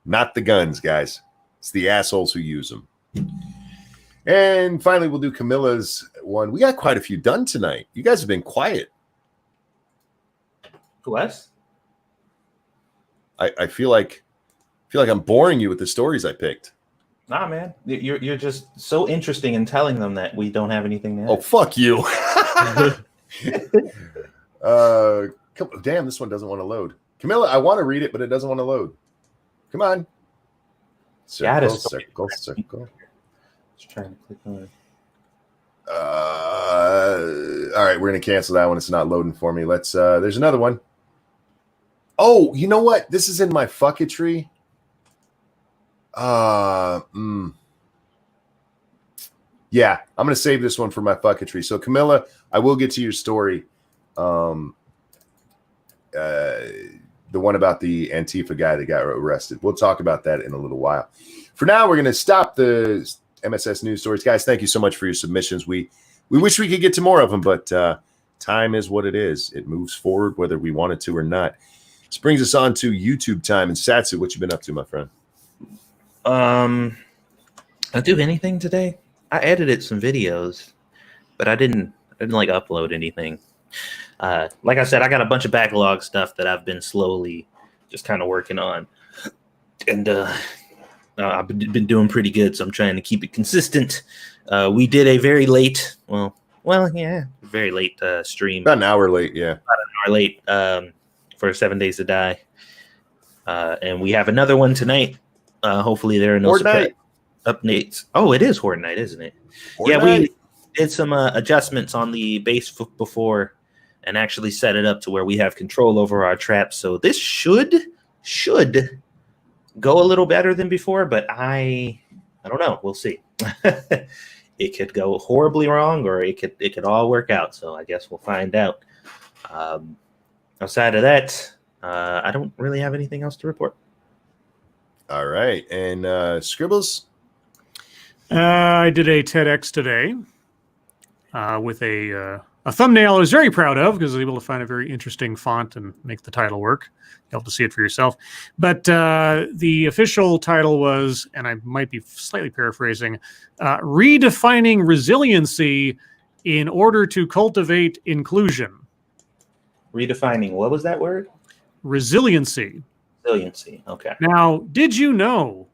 not the guns, guys. It's the assholes who use them. And finally, we'll do Camilla's one. We got quite a few done tonight. You guys have been quiet. Who else? I feel like I'm boring you with the stories I picked. Nah, man. You're just so interesting in telling them that we don't have anything to add. Oh, fuck you. Damn, this one doesn't want to load. Camilla, I want to read it, but it doesn't want to load. Come on. Circle. Just trying to click on it. All right, we're going to cancel that one. It's not loading for me. Let's, there's another one. Oh, you know what? This is in my fucketry. Yeah, I'm going to save this one for my fucketry. So Camilla, I will get to your story. the one about the Antifa guy that got arrested. We'll talk about that in a little while. For now, we're going to stop the MSS news stories. Guys, thank you so much for your submissions. We wish we could get to more of them, but time is what it is. It moves forward whether we want it to or not. This brings us on to YouTube time. And Satsu, what you been up to, my friend? I do anything today? I edited some videos, but I didn't like upload anything. Like I said, I got a bunch of backlog stuff that I've been slowly just kind of working on, and I've been doing pretty good. So I'm trying to keep it consistent. We did a very late, very late stream. About an hour late, yeah. About an hour late for 7 Days to Die, and we have another one tonight. Hopefully there are no surprise updates. Oh, it is Horde Night, isn't it? Horde yeah, Night. we did some adjustments on the base before and actually set it up to where we have control over our traps. So this should go a little better than before, but I don't know. We'll see. It could go horribly wrong, or it could all work out. So I guess we'll find out. Outside of that, I don't really have anything else to report. All right. And Scribbles? I did a TEDx today with a thumbnail I was very proud of because I was able to find a very interesting font and make the title work. You'll have to see it for yourself. But the official title was, and I might be slightly paraphrasing, Redefining Resiliency in Order to Cultivate Inclusion. Redefining, what was that word? Resiliency. Resiliency, okay. Now, did you know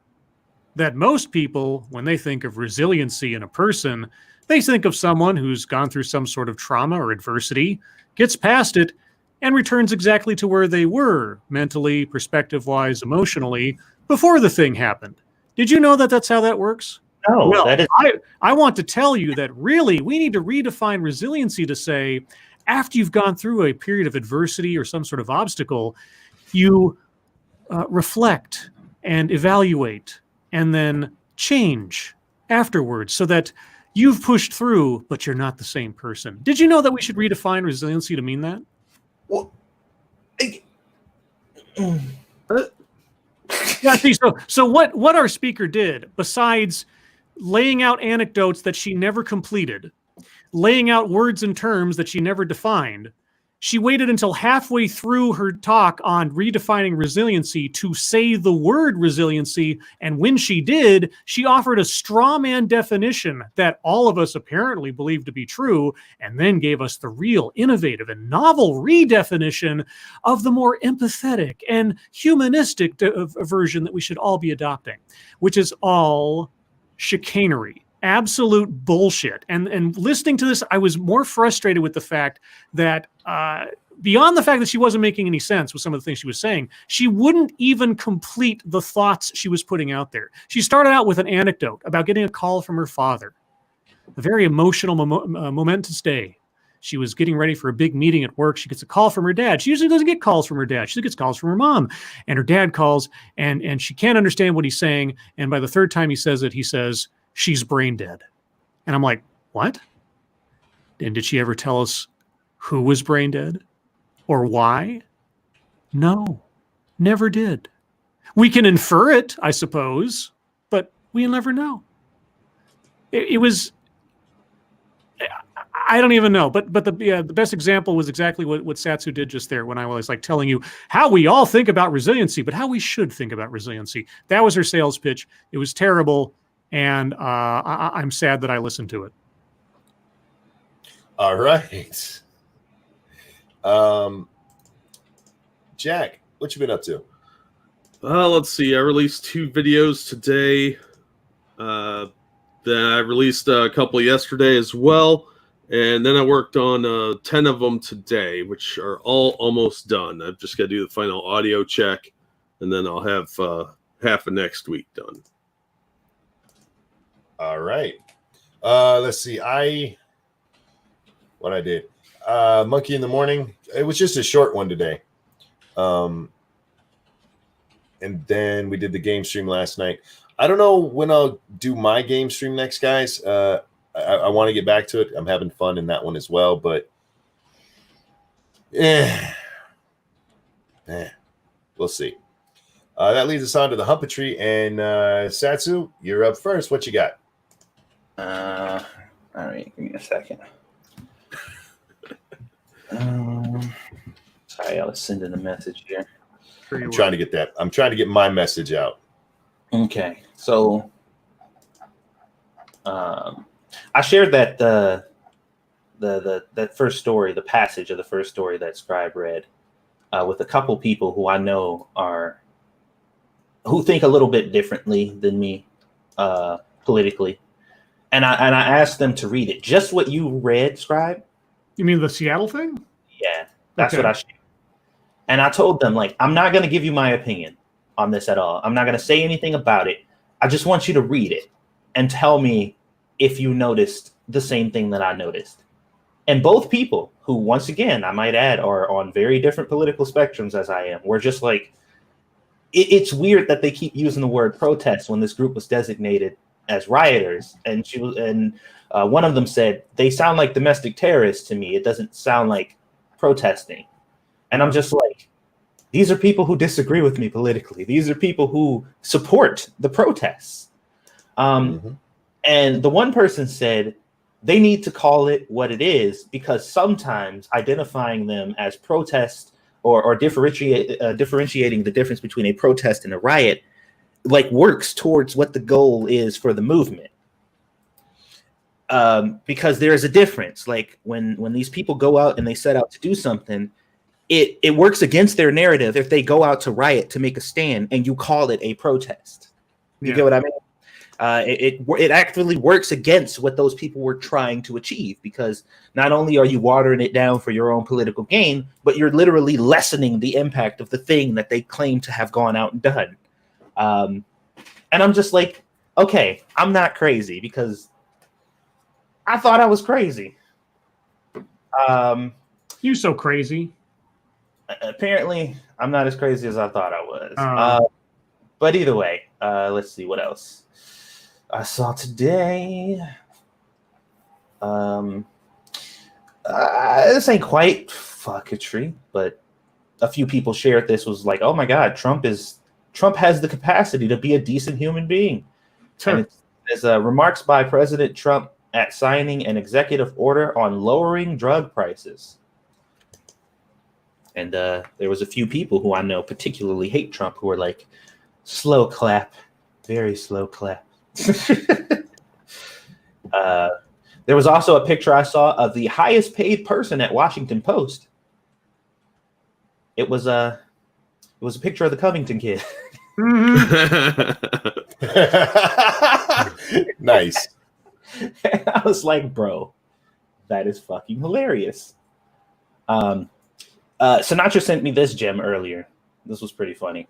that most people, when they think of resiliency in a person, they think of someone who's gone through some sort of trauma or adversity, gets past it, and returns exactly to where they were, mentally, perspective-wise, emotionally, before the thing happened. Did you know that that's how that works? No, well, that is... I want to tell you that really we need to redefine resiliency to say, after you've gone through a period of adversity or some sort of obstacle, you reflect and evaluate and then change afterwards so that you've pushed through, but you're not the same person. Did you know that we should redefine resiliency to mean that? Well, yeah, see, so what our speaker did, besides laying out anecdotes that she never completed, laying out words and terms that she never defined, she waited until halfway through her talk on redefining resiliency to say the word resiliency. And when she did, she offered a straw man definition that all of us apparently believe to be true, and then gave us the real innovative and novel redefinition of the more empathetic and humanistic version that we should all be adopting, which is all chicanery. Absolute bullshit. And listening to this, I was more frustrated with the fact that beyond the fact that she wasn't making any sense with some of the things she was saying, she wouldn't even complete the thoughts she was putting out there. She started out with an anecdote about getting a call from her father. A very emotional, momentous day. She was getting ready for a big meeting at work. She gets a call from her dad. She usually doesn't get calls from her dad. She gets calls from her mom. And her dad calls, and she can't understand what he's saying. And by the third time he says it, he says, "She's brain dead." And I'm like, what? And did she ever tell us who was brain dead or why? No, never did. We can infer it, I suppose, but we'll never know. It was, I don't even know. But the best example was exactly what Satsu did just there when I was like telling you how we all think about resiliency, but how we should think about resiliency. That was her sales pitch. It was terrible. And I'm sad that I listened to it. All right. Jack, what you been up to? Let's see. I released 2 videos today. Then I released a couple yesterday as well. And then I worked on 10 of them today, which are all almost done. I've just got to do the final audio check, and then I'll have half of next week done. All right. Let's see. What I did. Monkey in the Morning. It was just a short one today. And then we did the game stream last night. I don't know when I'll do my game stream next, guys. I want to get back to it. I'm having fun in that one as well, but We'll see. That leads us on to the Humpatry, and Satsu, you're up first. What you got? All right, give me a second. Sorry, I was sending a message here. I'm trying to get that. I'm trying to get my message out. Okay, so I shared that that first story, the passage of the first story that Scribe read, with a couple people who I know who think a little bit differently than me politically, and I asked them to read it, just what you read, Scribe. You mean the Seattle thing? Yeah, that's Okay. what I shared. And I told them, like, I'm not going to give you my opinion on this at all. I'm not going to say anything about it. I just want you to read it and tell me if you noticed the same thing that I noticed. And both people who, once again, I might add, are on very different political spectrums as I am, were just like, it's weird that they keep using the word protest when this group was designated as rioters. And one of them said, they sound like domestic terrorists to me. It doesn't sound like protesting. And I'm just like, these are people who disagree with me politically. These are people who support the protests. And the one person said they need to call it what it is, because sometimes identifying them as protest or differentiating the difference between a protest and a riot, like, works towards what the goal is for the movement. Because there is a difference. Like when these people go out and they set out to do something, it works against their narrative if they go out to riot, to make a stand, and you call it a protest. You get what I mean? It actually works against what those people were trying to achieve, because not only are you watering it down for your own political gain, but you're literally lessening the impact of the thing that they claim to have gone out and done. And I'm just like, okay, I'm not crazy, because I thought I was crazy. You so crazy. Apparently, I'm not as crazy as I thought I was. But either way, let's see what else I saw today. This ain't quite fucketry, but a few people shared this, was like, oh my God, Trump has the capacity to be a decent human being. Sure. And it's remarks by President Trump at signing an executive order on lowering drug prices. And there was a few people who I know particularly hate Trump who were like, slow clap, very slow clap. There was also a picture I saw of the highest paid person at Washington Post. It was a picture of the Covington kid. Nice. And I was like, bro, that is fucking hilarious. Sinatra sent me this gem earlier. This was pretty funny.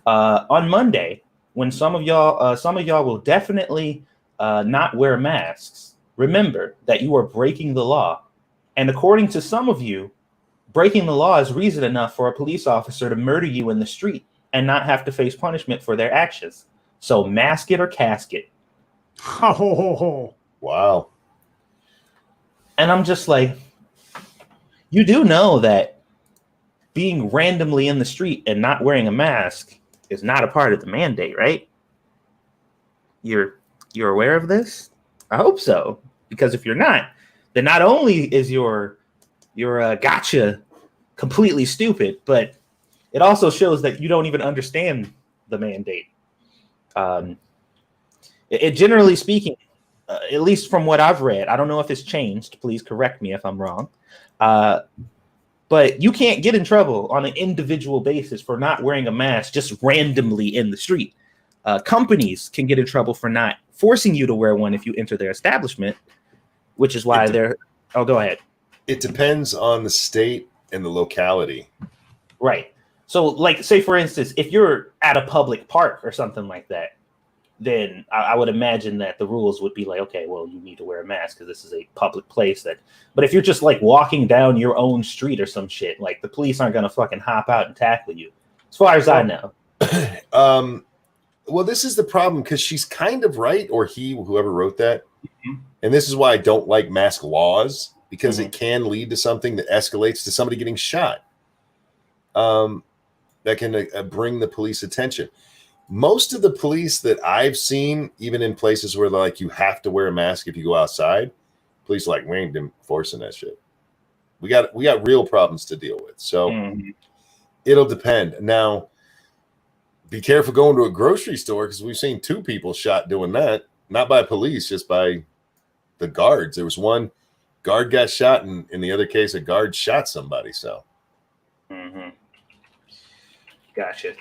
On Monday, when some of y'all will definitely not wear masks, remember that you are breaking the law. And according to some of you, breaking the law is reason enough for a police officer to murder you in the street and not have to face punishment for their actions. So mask it or casket. Ho, ho, ho, ho. Wow. And I'm just like, you do know that being randomly in the street and not wearing a mask is not a part of the mandate, right? You're aware of this? I hope so. Because if you're not, then not only is your gotcha completely stupid, but it also shows that you don't even understand the mandate. It generally speaking, at least from what I've read, I don't know if it's changed. Please correct me if I'm wrong. But you can't get in trouble on an individual basis for not wearing a mask just randomly in the street. Companies can get in trouble for not forcing you to wear one if you enter their establishment, which is why they're... Oh, go ahead. It depends on the state and the locality. Right. So, like, say, for instance, if you're at a public park or something like that, then I would imagine that the rules would be like, okay, well, you need to wear a mask because this is a public place. But if you're just like walking down your own street or some shit, like the police aren't going to fucking hop out and tackle you, as far as I know. Well, this is the problem, because she's kind of right, or whoever wrote that. Mm-hmm. And this is why I don't like mask laws, because it can lead to something that escalates to somebody getting shot. that can bring the police attention. Most of the police that I've seen, even in places where like you have to wear a mask if you go outside, police like, we ain't enforcing that shit. We got real problems to deal with. So it'll depend. Now, be careful going to a grocery store because we've seen 2 people shot doing that, not by police, just by the guards. There was one guard got shot, and in the other case, a guard shot somebody. So, Gotcha.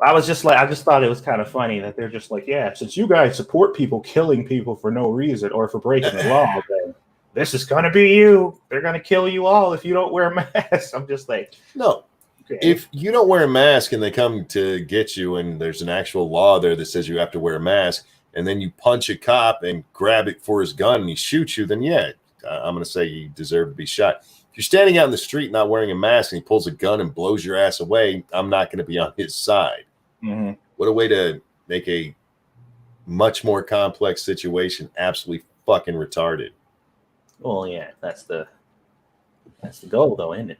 I just thought it was kind of funny that they're just like, yeah, since you guys support people killing people for no reason or for breaking the law, then this is gonna be you. They're gonna kill you all if you don't wear a mask. I'm just like, no. Okay. If you don't wear a mask and they come to get you, and there's an actual law there that says you have to wear a mask, and then you punch a cop and grab it for his gun and he shoots you, then yeah, I'm going to say you deserve to be shot. If you're standing out in the street not wearing a mask and he pulls a gun and blows your ass away, I'm not going to be on his side. What a way to make a much more complex situation absolutely fucking retarded. Well, yeah, that's the goal, though, isn't it?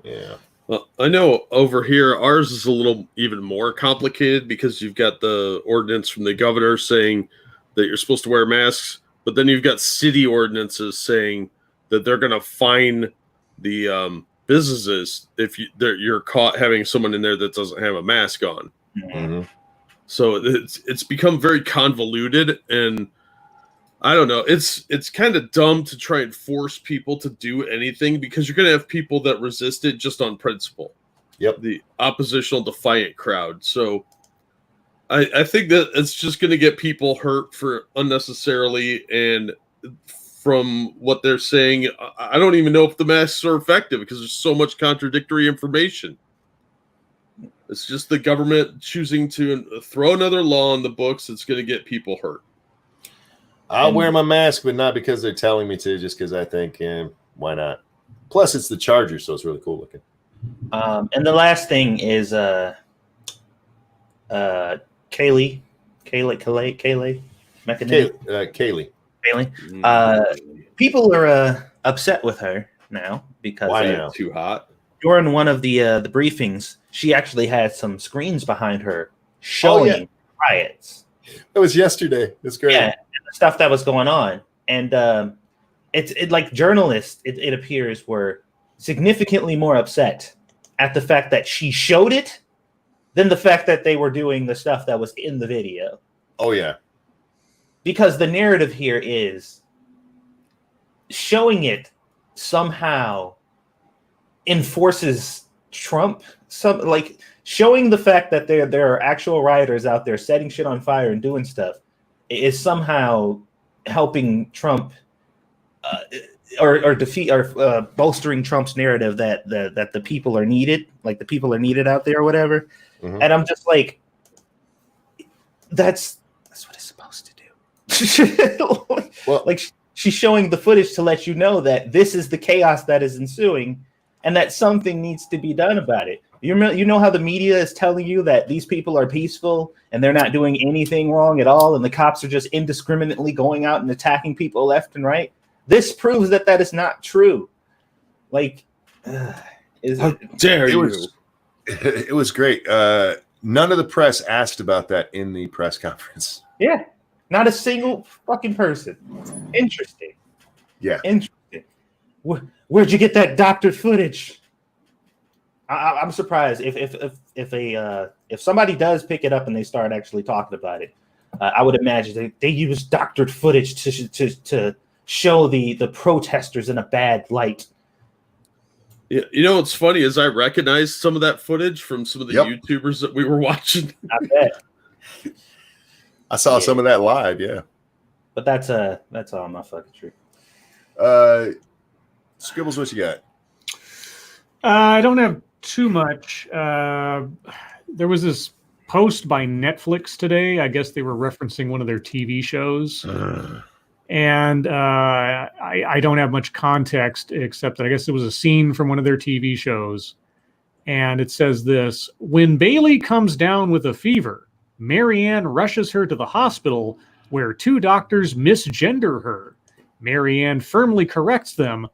Yeah. Well, I know over here, ours is a little even more complicated because you've got the ordinance from the governor saying that you're supposed to wear masks, but then you've got city ordinances saying that they're going to fine the businesses if you're caught having someone in there that doesn't have a mask on. So it's become very convoluted, and I don't know. It's kind of dumb to try and force people to do anything because you're going to have people that resist it just on principle. Yep. The oppositional defiant crowd. So I think that it's just going to get people hurt for unnecessarily. And from what they're saying, I don't even know if the masks are effective because there's so much contradictory information. It's just the government choosing to throw another law on the books that's going to get people hurt. I'll wear my mask, but not because they're telling me to, just because I think, why not? Plus, it's the Charger, so it's really cool looking. And the last thing is Kaylee. People are upset with her now because why now? Too hot. During one of the briefings, she actually had some screens behind her showing riots. It was yesterday. It's great. Yeah, the stuff that was going on, and it like journalists, it appears, were significantly more upset at the fact that she showed it than the fact that they were doing the stuff that was in the video. Oh yeah, because the narrative here is showing it somehow enforces Trump. Like showing the fact that there are actual rioters out there setting shit on fire and doing stuff is somehow helping Trump or defeat or bolstering Trump's narrative that the people are needed, like the people are needed out there or whatever. And I'm just like, that's what it's supposed to do. Well, like she's showing the footage to let you know that this is the chaos that is ensuing and that something needs to be done about it. You know how the media is telling you that these people are peaceful and they're not doing anything wrong at all, and the cops are just indiscriminately going out and attacking people left and right? This proves that is not true. Like, how dare you? It was great. None of the press asked about that in the press conference. Yeah, not a single fucking person. Interesting. Yeah, interesting. Where'd you get that doctored footage? I'm surprised if somebody does pick it up and they start actually talking about it. I would imagine they use doctored footage to show the protesters in a bad light. Yeah, you know what's funny is I recognized some of that footage from some of the YouTubers that we were watching. I bet. I saw some of that live. Yeah, but that's all my fucking true. Scribbles, what you got? I don't have too much. There was this post by Netflix today. I guess they were referencing one of their TV shows. And I don't have much context except that I guess it was a scene from one of their TV shows. And it says this: when Bailey comes down with a fever, Marianne rushes her to the hospital where 2 doctors misgender her. Marianne firmly corrects them.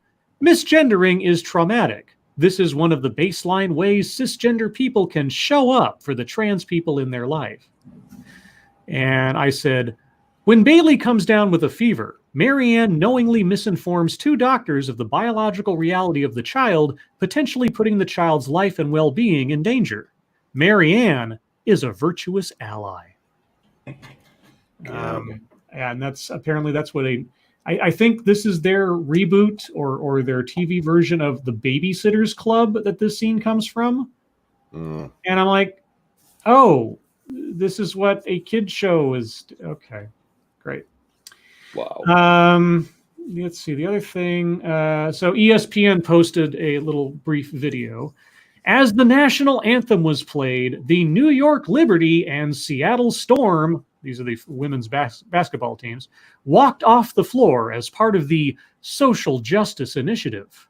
Misgendering is traumatic. This is one of the baseline ways cisgender people can show up for the trans people in their life. And I said, when Bailey comes down with a fever, Marianne knowingly misinforms 2 doctors of the biological reality of the child, potentially putting the child's life and well-being in danger. Marianne is a virtuous ally. And that's what I think this is their reboot or their TV version of the Babysitters Club that this scene comes from. And I'm like, oh, this is what a kid show is. Okay, great. Wow. Let's see the other thing. So ESPN posted a little brief video. As the national anthem was played, the New York Liberty and Seattle Storm, these are the women's basketball teams, walked off the floor as part of the social justice initiative.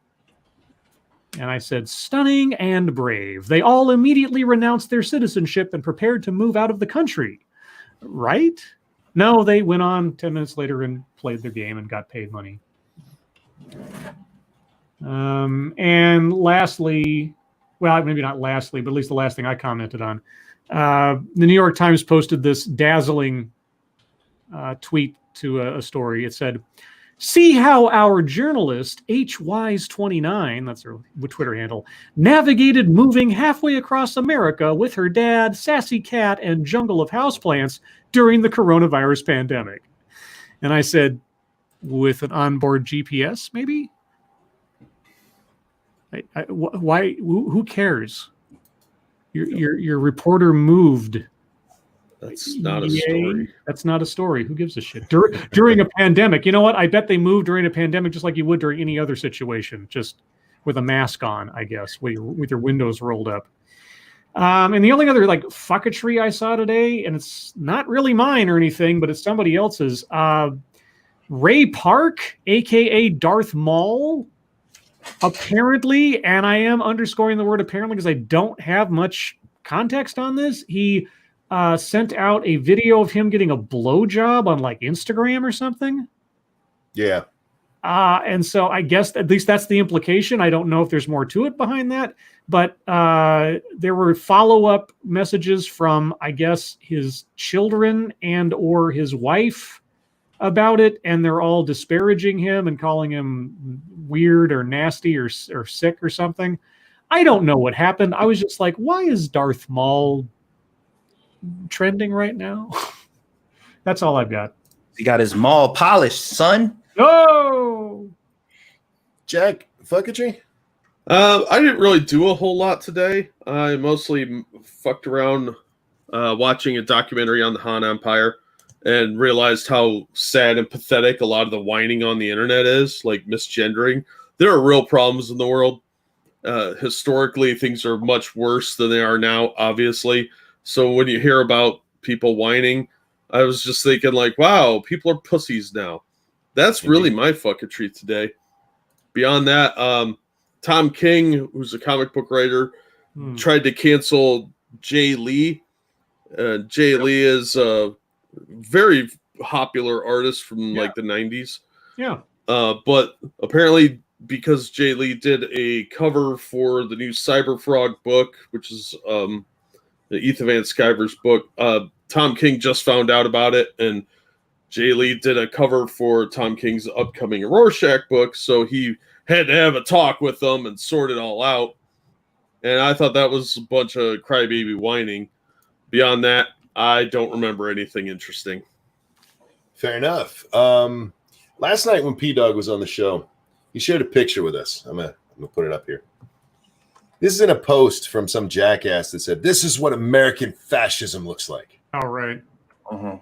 And I said, stunning and brave. They all immediately renounced their citizenship and prepared to move out of the country. Right? No, they went on 10 minutes later and played their game and got paid money. And lastly, well, maybe not lastly, but at least the last thing I commented on, the New York Times posted this dazzling tweet to a story. It said, see how our journalist, HWise29, that's her Twitter handle, navigated moving halfway across America with her dad, sassy cat, and jungle of houseplants during the coronavirus pandemic. And I said, with an onboard GPS, maybe? Why? Who cares? Your reporter moved. That's not a story. That's not a story. Who gives a shit? During a pandemic. You know what? I bet they moved during a pandemic just like you would during any other situation, just with a mask on, I guess, with your windows rolled up. And the only other like fucketry I saw today, and it's not really mine or anything, but it's somebody else's. Ray Park, aka Darth Maul, apparently, and I am underscoring the word apparently because I don't have much context on this. He sent out a video of him getting a blowjob on like Instagram or something. Yeah. And so I guess at least that's the implication. I don't know if there's more to it behind that, but there were follow-up messages from, I guess, his children and or his wife about it, and they're all disparaging him and calling him weird or nasty or sick or something. I don't know what happened. I was just like, why is Darth Maul trending right now? That's all I've got. He got his maul polished, son. Oh, Jack, fucketry? I didn't really do a whole lot today. I mostly fucked around watching a documentary on the Han Empire and realized how sad and pathetic a lot of the whining on the internet is, like misgendering. There are real problems in the world. Historically, things are much worse than they are now, obviously. So when you hear about people whining, I was just thinking like, wow, people are pussies now. That's really my fucketry today. Beyond that, Tom King, who's a comic book writer, tried to cancel Jay Lee. Jay Lee is a very popular artist from like the 90s. Yeah. But apparently because Jay Lee did a cover for the new Cyber Frog book, which is the Ethan Van Sciver's book, Tom King just found out about it, and Jay Lee did a cover for Tom King's upcoming Rorschach book, so he had to have a talk with them and sort it all out. And I thought that was a bunch of crybaby whining. Beyond that, I don't remember anything interesting. Fair enough. Last night when P-Dog was on the show, he shared a picture with us. I'm gonna put it up here. This is in a post from some jackass that said, "This is what American fascism looks like." All right. And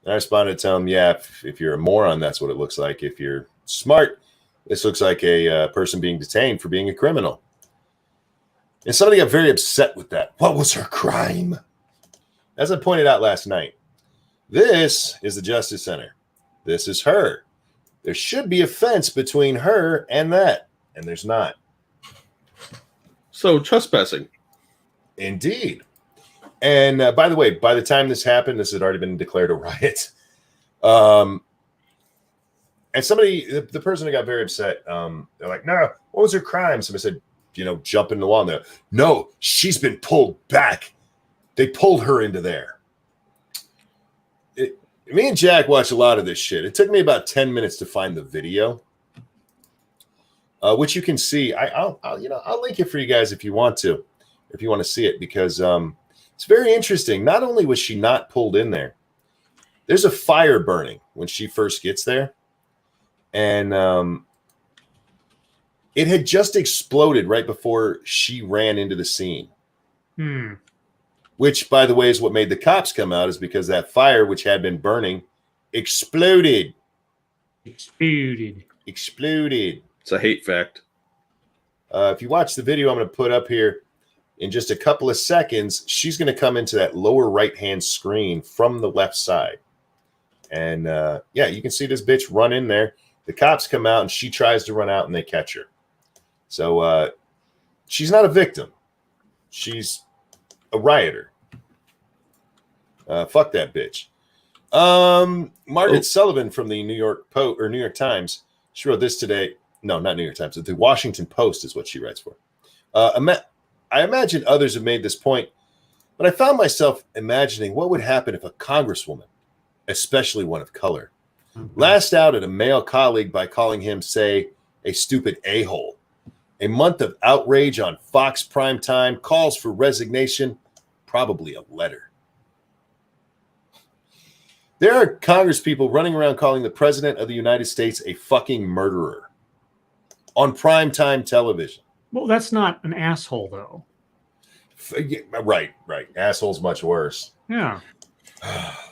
I responded to tell him, yeah, if you're a moron, that's what it looks like. If you're smart, this looks like a person being detained for being a criminal. And somebody got very upset with that. What was her crime? As I pointed out last night, this is the Justice Center. This is her. There should be a fence between her and that, and there's not. So trespassing. Indeed. And by the way, by the time this happened, this had already been declared a riot. And somebody, the person who got very upset, they're like, no, what was her crime? Somebody said, jumping the wall. And no, she's been pulled back. They pulled her into there. Me and Jack watch a lot of this shit. It took me about 10 minutes to find the video, which you can see. I'll link it for you guys if you want to see it, because it's very interesting. Not only was she not pulled in there, there's a fire burning when she first gets there, and it had just exploded right before she ran into the scene. Which, by the way, is what made the cops come out, is because that fire, which had been burning, exploded. Exploded. It's a hate fact. If you watch the video I'm going to put up here in just a couple of seconds, she's going to come into that lower right-hand screen from the left side. And, you can see this bitch run in there. The cops come out, and she tries to run out, and they catch her. So she's not a victim. She's a rioter. Fuck that bitch. Margaret Sullivan from the New York Post or New York Times. She wrote this today. No, not New York Times. The Washington Post is what she writes for. I imagine others have made this point, but I found myself imagining what would happen if a congresswoman, especially one of color, lashed out at a male colleague by calling him, say, a stupid a-hole. A month of outrage on Fox primetime, calls for resignation, probably a letter. There are congresspeople running around calling the president of the United States a fucking murderer on primetime television. Well, that's not an asshole, though. Right. Asshole's much worse. Yeah.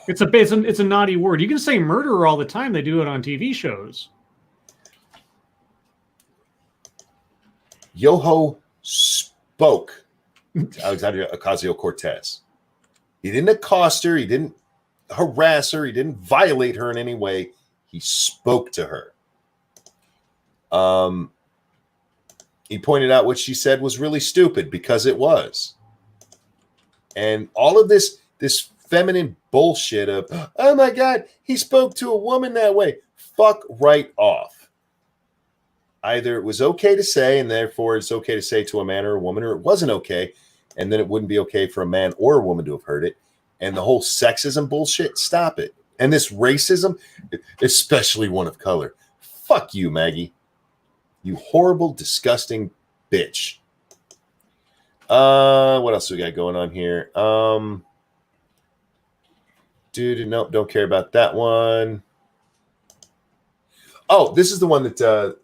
It's a naughty word. You can say murderer all the time. They do it on TV shows. Yoho spoke to Alexandria Ocasio-Cortez. He didn't accost her. He didn't harass her. He didn't violate her in any way. He spoke to her. He pointed out what she said was really stupid, because it was. And all of this feminine bullshit of, oh my God, he spoke to a woman that way. Fuck right off. Either it was okay to say, and therefore it's okay to say to a man or a woman, or it wasn't okay, and then it wouldn't be okay for a man or a woman to have heard it. And the whole sexism bullshit, stop it. And this racism, especially one of color. Fuck you, Maggie. You horrible, disgusting bitch. What else we got going on here? Nope, don't care about that one. Oh, this is the one that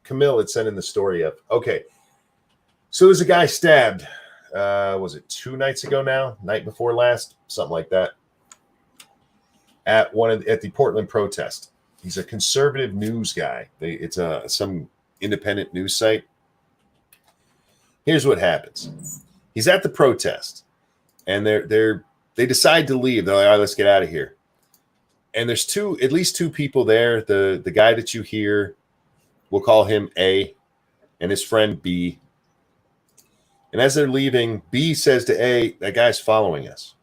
Camille had sent in the story of. Okay. So there's a guy stabbed. Was it 2 nights ago now? Night before last? Something like that. At the Portland protest. He's a conservative news guy. It's some independent news site. Here's what happens. He's at the protest, and they decide to leave. They're like, all right, let's get out of here. And there's at least two people there. The guy that you hear, we'll call him A, and his friend B. And as they're leaving, B says to A, that guy's following us.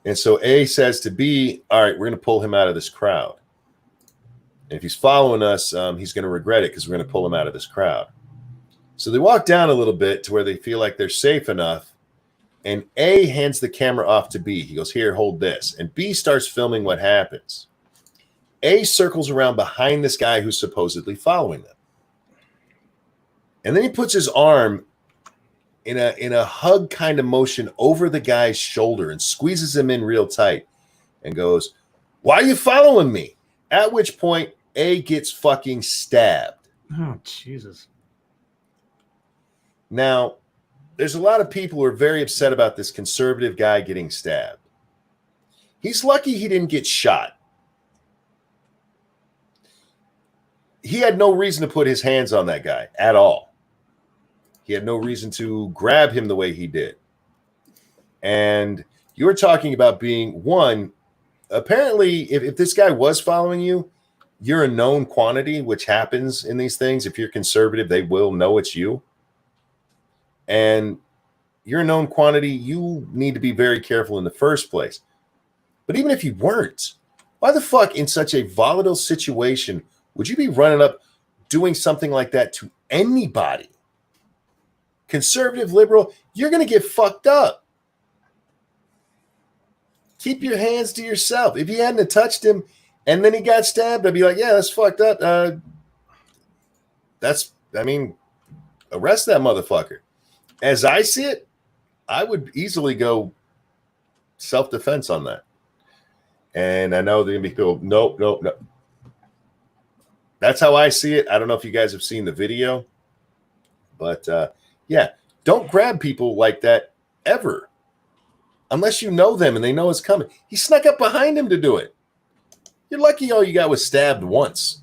And so A says to B, all right, we're going to pull him out of this crowd. And if he's following us, he's going to regret it, because we're going to pull him out of this crowd. So they walk down a little bit to where they feel like they're safe enough. And A hands the camera off to B. He goes, here, hold this. And B starts filming what happens. A circles around behind this guy who's supposedly following them. And then he puts his arm in a hug kind of motion over the guy's shoulder and squeezes him in real tight and goes, why are you following me? At which point, A gets fucking stabbed. Oh, Jesus. Now, there's a lot of people who are very upset about this conservative guy getting stabbed. He's lucky he didn't get shot. He had no reason to put his hands on that guy at all. He had no reason to grab him the way he did. And you're talking about being one, apparently, if this guy was following you, you're a known quantity, which happens in these things. If you're conservative, they will know it's you. And you're a known quantity. You need to be very careful in the first place. But even if you weren't, why the fuck in such a volatile situation would you be running up? doing something like that to anybody, conservative, liberal, you're going to get fucked up. Keep your hands to yourself. If you hadn't touched him and then he got stabbed, I'd be like, yeah, that's fucked up. Arrest that motherfucker. As I see it, I would easily go self-defense on that. And I know there are going to be people, nope. That's how I see it. I don't know if you guys have seen the video, but yeah, don't grab people like that ever, unless you know them and they know it's coming. He snuck up behind him to do it. You're lucky all you got was stabbed once.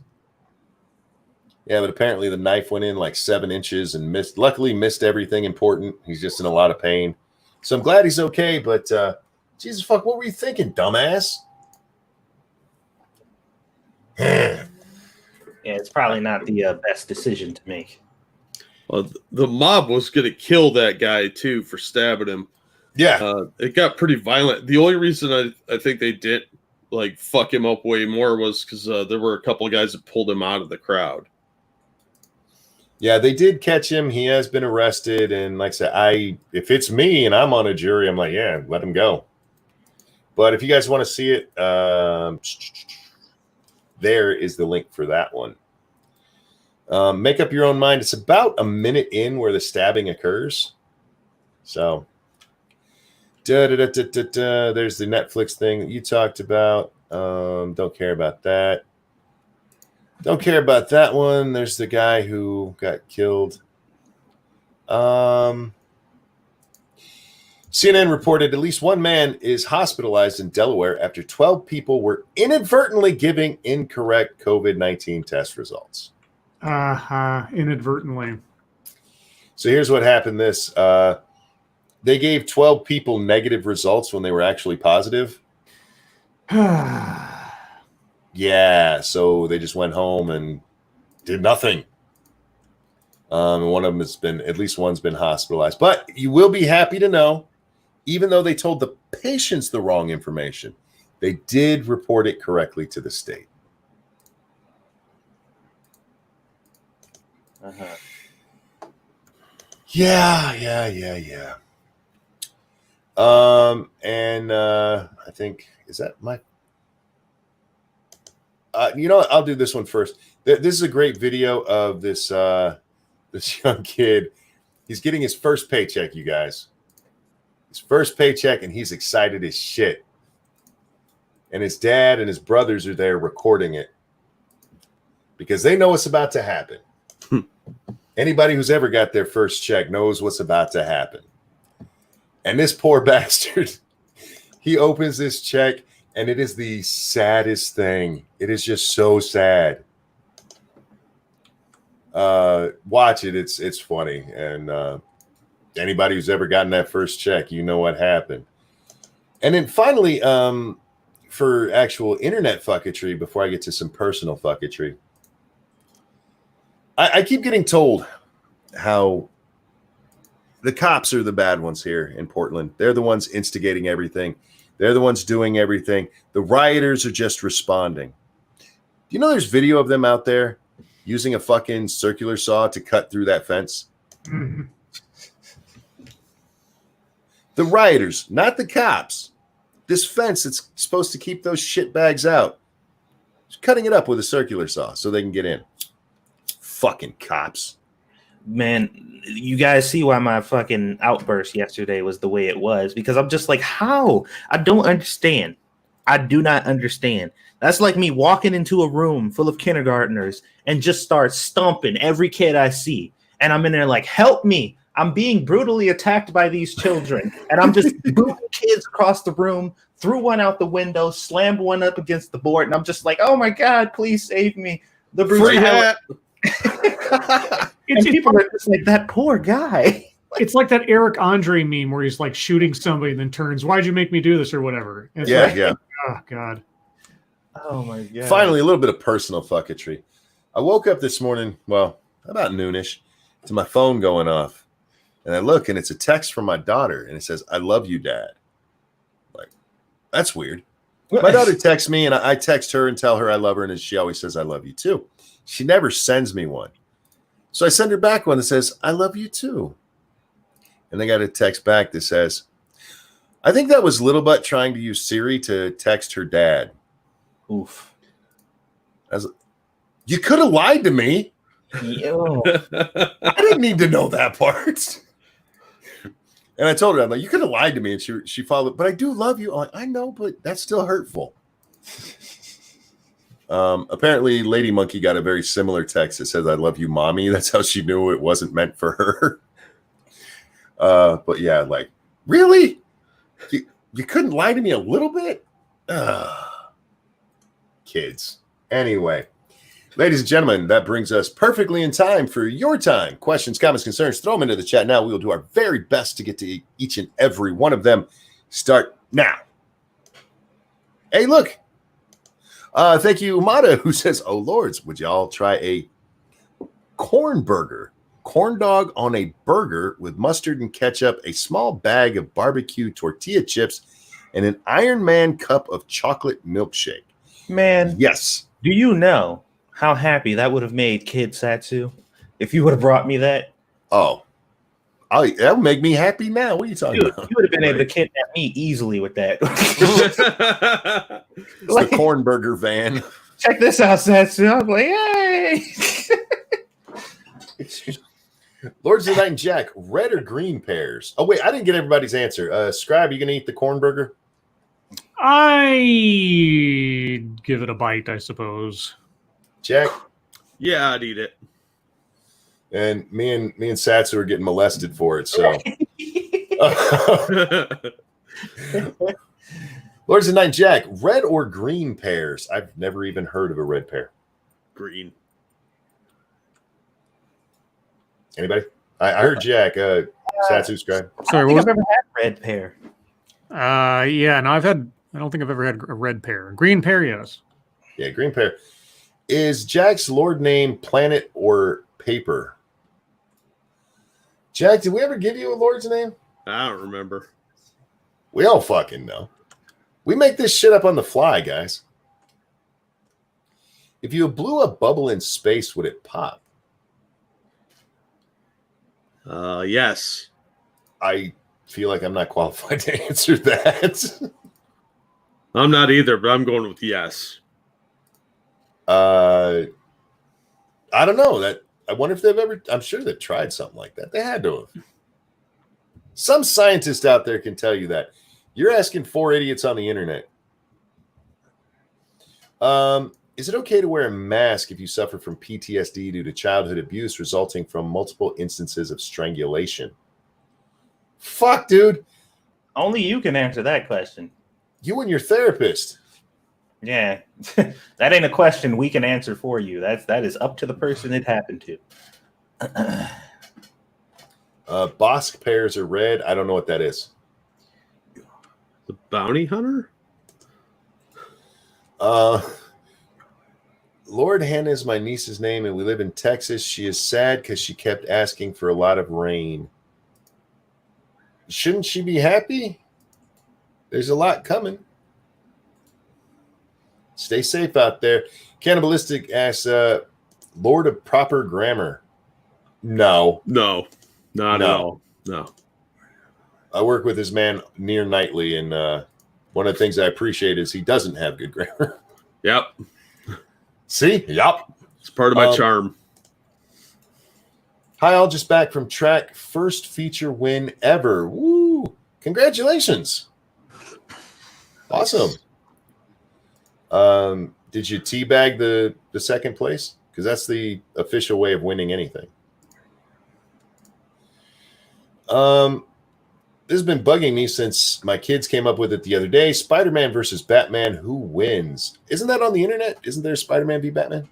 Yeah, but apparently the knife went in like 7 inches and luckily missed everything important. He's just in a lot of pain. So I'm glad he's okay, but Jesus fuck, what were you thinking, dumbass? Yeah, it's probably not the best decision to make. Well, the mob was going to kill that guy, too, for stabbing him. Yeah. It got pretty violent. The only reason I think they didn't fuck him up way more was because there were a couple of guys that pulled him out of the crowd. Yeah, they did catch him. He has been arrested. And like I said, if it's me and I'm on a jury, I'm like, yeah, let him go. But if you guys want to see it, there is the link for that one. Make up your own mind. It's about a minute in where the stabbing occurs. So, there's the Netflix thing that you talked about. Don't care about that. Don't care about that one. There's the guy who got killed. CNN reported at least one man is hospitalized in Delaware after 12 people were inadvertently giving incorrect COVID-19 test results. Inadvertently. So here's what happened. They gave 12 people negative results when they were actually positive. Yeah, so they just went home and did nothing. One of them at least one's been hospitalized. But you will be happy to know, even though they told the patients the wrong information, they did report it correctly to the state. Yeah. I think, is that my... you know what? I'll do this one first. This is a great video of this young kid. He's getting his first paycheck, you guys. His first paycheck, and he's excited as shit. And his dad and his brothers are there recording it because they know what's about to happen. Anybody who's ever got their first check knows what's about to happen. And this poor bastard, he opens this check, and it is the saddest thing. It is just so sad. Watch it. It's funny. And anybody who's ever gotten that first check, you know what happened. And then finally, for actual internet fucketry, before I get to some personal fucketry, I keep getting told how the cops are the bad ones here in Portland. They're the ones instigating everything. They're the ones doing everything. The rioters are just responding. Do you know there's video of them out there using a fucking circular saw to cut through that fence? Mm-hmm. The rioters, not the cops. This fence that's supposed to keep those shitbags out. Just cutting it up with a circular saw so they can get in. Fucking cops. Man, you guys see why my fucking outburst yesterday was the way it was, because I'm just like, how? I don't understand. I do not understand. That's like me walking into a room full of kindergartners and just start stomping every kid I see. And I'm in there like, help me. I'm being brutally attacked by these children. And I'm just booting kids across the room, threw one out the window, slammed one up against the board. And I'm just like, oh my God, please save me. The brutality. And people are just like, that poor guy. It's like that Eric Andre meme where he's like shooting somebody and then turns, why'd you make me do this or whatever? It's yeah. Oh, God. Oh, my God. Finally, a little bit of personal fucketry. I woke up this morning, well, about noonish, to my phone going off. And I look, and it's a text from my daughter, and it says, I love you, Dad. Like, that's weird. My daughter texts me, and I text her and tell her I love her, and she always says, I love you, too. She never sends me one. So I send her back one that says, I love you too. And I got a text back that says, I think that was Little Butt trying to use Siri to text her dad. Oof. You could have lied to me. Yo. I didn't need to know that part. And I told her, I'm like, you could have lied to me. And she followed, but I do love you. I'm like, I know, but that's still hurtful. Apparently, Lady Monkey got a very similar text that says, I love you, mommy. That's how she knew it wasn't meant for her. But yeah, like, really? You couldn't lie to me a little bit? Kids. Anyway, ladies and gentlemen, that brings us perfectly in time for your time. Questions, comments, concerns, throw them into the chat now. We will do our very best to get to each and every one of them. Start now. Hey, look. Thank you, Umada, who says, oh, lords, would y'all try a corn burger? Corn dog on a burger with mustard and ketchup, a small bag of barbecue tortilla chips, and an Iron Man cup of chocolate milkshake. Man, Yes. do you know how happy that would have made Kid Satsu if you would have brought me that? Oh, that would make me happy now. What are you talking about? You would have been able to kidnap me easily with that. It's the corn burger van. Check this out, Satsu. I'm like, yay! Lords of the Night and Jack, red or green pears? Oh, wait, I didn't get everybody's answer. Scribe, you going to eat the corn burger? I'd give it a bite, I suppose. Jack? Yeah, I'd eat it. And me and Satsu are getting molested for it, so. Lords of the Night and Jack, red or green pears? I've never even heard of a red pear. Green. Anybody? I heard Jack. Satsu, Scribe. Sorry, I don't think I've ever had red pear. Yeah, no, I don't think I've ever had a red pear. Green pear, yes. Yeah, green pear. Is Jack's Lord name Planet or Paper? Jack, did we ever give you a Lord's name? I don't remember. We all fucking know. We make this shit up on the fly, guys. If you blew a bubble in space, would it pop? Yes. I feel like I'm not qualified to answer that. I'm not either, but I'm going with yes. I don't know. I wonder if they've ever. I'm sure they've tried something like that. They had to have. Some scientist out there can tell you that. You're asking 4 idiots on the internet. Is it okay to wear a mask if you suffer from PTSD due to childhood abuse resulting from multiple instances of strangulation? Fuck, dude. Only you can answer that question. You and your therapist. Yeah, that ain't a question we can answer for you. That is up to the person it happened to. Bosque pears are red. I don't know what that is. The bounty hunter? Lord Hannah is my niece's name, and we live in Texas. She is sad because she kept asking for a lot of rain. Shouldn't she be happy? There's a lot coming. Stay safe out there. Cannibalistic asks, Lord of Proper Grammar. No. No. Not at all. No. I work with this man near nightly, and one of the things I appreciate is he doesn't have good grammar. Yep. See? Yup. It's part of my charm. Hi, all, just back from track. First feature win ever. Woo! Congratulations. Awesome. Did you teabag the second place? Because that's the official way of winning anything. This has been bugging me since my kids came up with it the other day. Spider-Man versus Batman. Who wins? Isn't that on the internet? Isn't there Spider-Man v. Batman?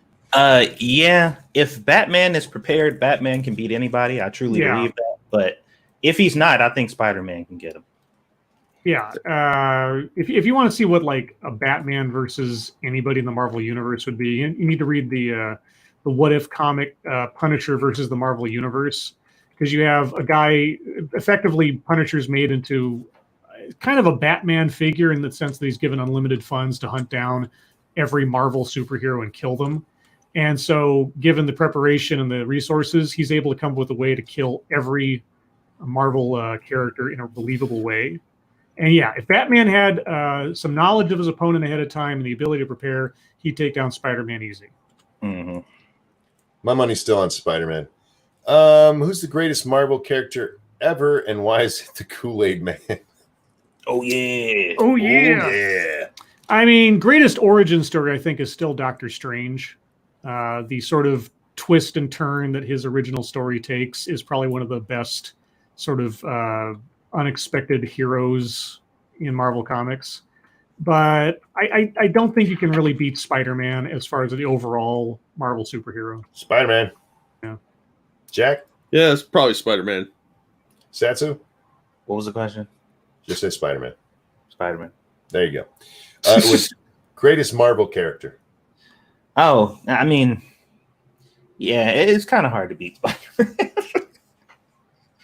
Yeah. If Batman is prepared, Batman can beat anybody. I truly believe that. But if he's not, I think Spider-Man can get him. Yeah. If you want to see what like a Batman versus anybody in the Marvel Universe would be, you need to read the What If comic, Punisher versus the Marvel Universe. Because you have a guy, effectively Punisher's made into kind of a Batman figure in the sense that he's given unlimited funds to hunt down every Marvel superhero and kill them. And so, given the preparation and the resources, he's able to come up with a way to kill every Marvel character in a believable way. And yeah, if Batman had some knowledge of his opponent ahead of time and the ability to prepare, he'd take down Spider-Man easy. Mm-hmm. My money's still on Spider-Man. Who's the greatest Marvel character ever, and why is it the Kool-Aid Man? Oh yeah. Oh yeah. Oh, yeah. I mean, greatest origin story I think is still Doctor Strange. The sort of twist and turn that his original story takes is probably one of the best sort of unexpected heroes in Marvel Comics. But I don't think you can really beat Spider-Man as far as the overall Marvel superhero. Spider-Man. Yeah. Jack? Yeah, it's probably Spider-Man. Satsu? What was the question? Just say Spider-Man. Spider-Man. There you go. It was greatest Marvel character. Oh, I mean, yeah, it's kind of hard to beat Spider-Man.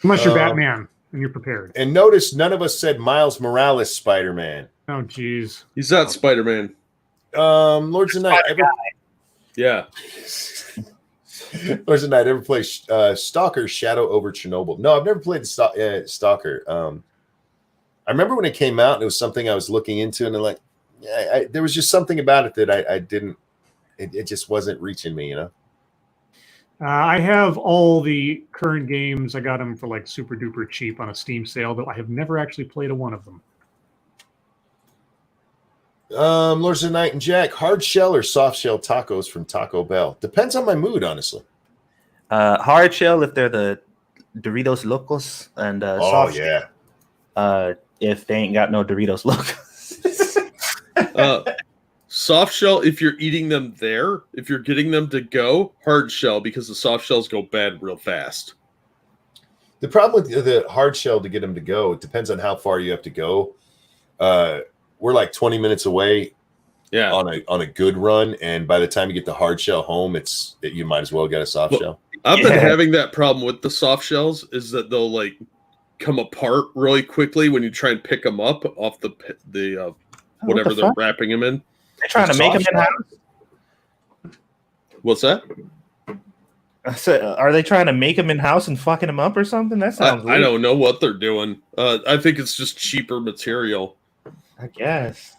Unless you're Batman and you're prepared. And notice none of us said Miles Morales Spider-Man. Oh, geez. He's not Spider-Man. Lords of Night. Yeah. Lords of Night. Ever play Stalker Shadow over Chernobyl? No, I've never played Stalker. I remember when it came out and it was something I was looking into, and like, there was just something about it that I didn't. It just wasn't reaching me, you know. I have all the current games. I got them for like super duper cheap on a Steam sale, but I have never actually played a one of them. Lords of Night and Jack, hard shell or soft shell tacos from Taco Bell? Depends on my mood, honestly. Hard shell if they're the Doritos Locos, and soft shell, if they ain't got no Doritos Locos. Soft shell if you're eating them there. If you're getting them to go, hard shell because the soft shells go bad real fast. The problem with the hard shell to get them to go, it depends on how far you have to go. We're like 20 minutes away on a good run, and by the time you get the hard shell home, you might as well get a soft shell. I've been having that problem with the soft shells is that they'll like come apart really quickly when you try and pick them up off the whatever they're wrapping them in. They're trying to make them in house. What's that? So, are they trying to make them in house and fucking them up or something? That sounds weird. I don't know what they're doing. I think it's just cheaper material. I guess.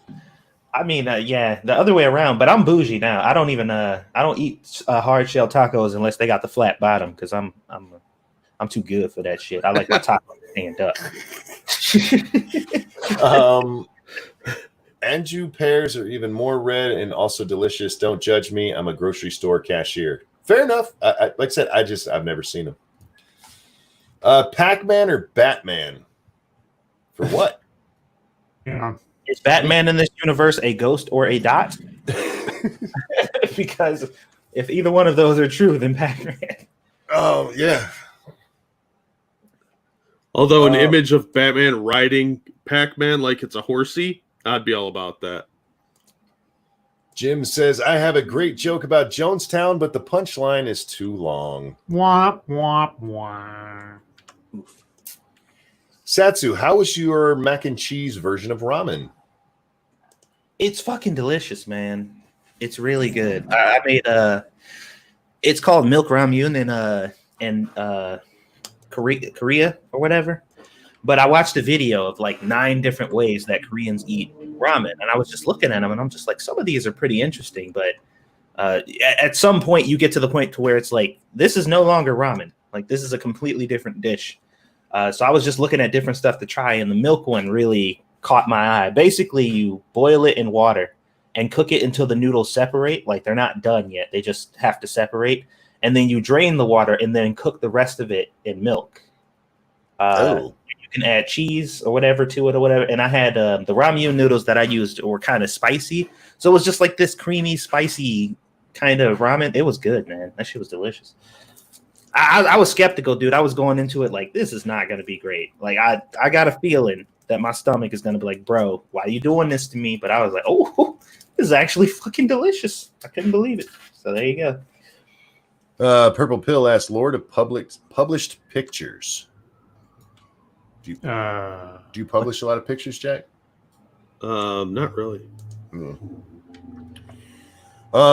I mean, yeah, the other way around. But I'm bougie now. I don't even. I don't eat hard shell tacos unless they got the flat bottom because I'm too good for that shit. I like my taco to stand up. Anjou pears are even more red and also delicious. Don't judge me. I'm a grocery store cashier. Fair enough. Like I said, I've never seen them. Pac-Man or Batman? For what? Yeah. Is Batman in this universe a ghost or a dot? Because if either one of those are true, then Pac-Man. Oh, yeah. Although an image of Batman riding Pac-Man like it's a horsey, I'd be all about that. Jim says, I have a great joke about Jonestown, but the punchline is too long. Womp, womp, womp. Satsu, how was your mac and cheese version of ramen? It's fucking delicious, man. It's really good. I made it's called milk ramyun in Korea or whatever. But I watched a video of like 9 different ways that Koreans eat ramen, and I was just looking at them, and I'm just like, some of these are pretty interesting. But at some point, you get to the point to where it's like, this is no longer ramen. Like, this is a completely different dish. So I was just looking at different stuff to try, and the milk one really caught my eye. Basically, you boil it in water and cook it until the noodles separate. Like, they're not done yet. They just have to separate. And then you drain the water and then cook the rest of it in milk. You can add cheese or whatever to it or whatever. And I had the ramyun noodles that I used were kind of spicy. So it was just like this creamy, spicy kind of ramen. It was good, man. That shit was delicious. I was skeptical, dude. I was going into it like, this is not going to be great. Like, I got a feeling that my stomach is going to be like, bro, why are you doing this to me? But I was like, oh, this is actually fucking delicious. I couldn't believe it. So there you go. Purple Pill asked, Lord of published pictures. Do you publish a lot of pictures, Jack? Not really.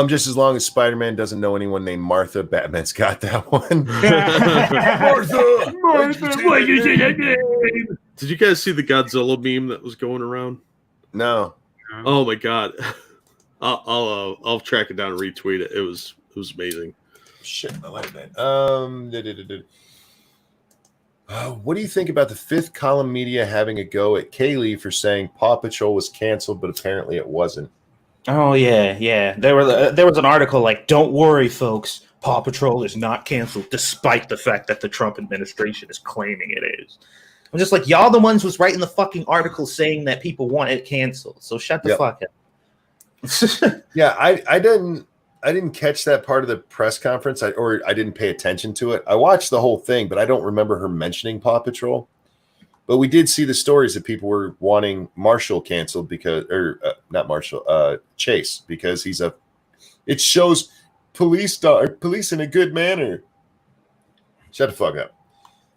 Just as long as Spider-Man doesn't know anyone named Martha, Batman's got that one. Martha, why you say that name? Did you guys see the Godzilla meme that was going around? No. Oh my god. I'll track it down and retweet it. It was amazing. Shit, I like that. What do you think about the fifth column media having a go at Kaylee for saying Paw Patrol was canceled, but apparently it wasn't? Oh yeah. There was an article like, "Don't worry, folks, Paw Patrol is not canceled, despite the fact that the Trump administration is claiming it is." I'm just like, y'all the ones was writing the fucking article saying that people want it canceled. So shut the fuck up. Yeah, I didn't catch that part of the press conference, or I didn't pay attention to it. I watched the whole thing, but I don't remember her mentioning Paw Patrol. But we did see the stories that people were wanting Marshall canceled because, or not Marshall, Chase, because it shows police in a good manner. Shut the fuck up.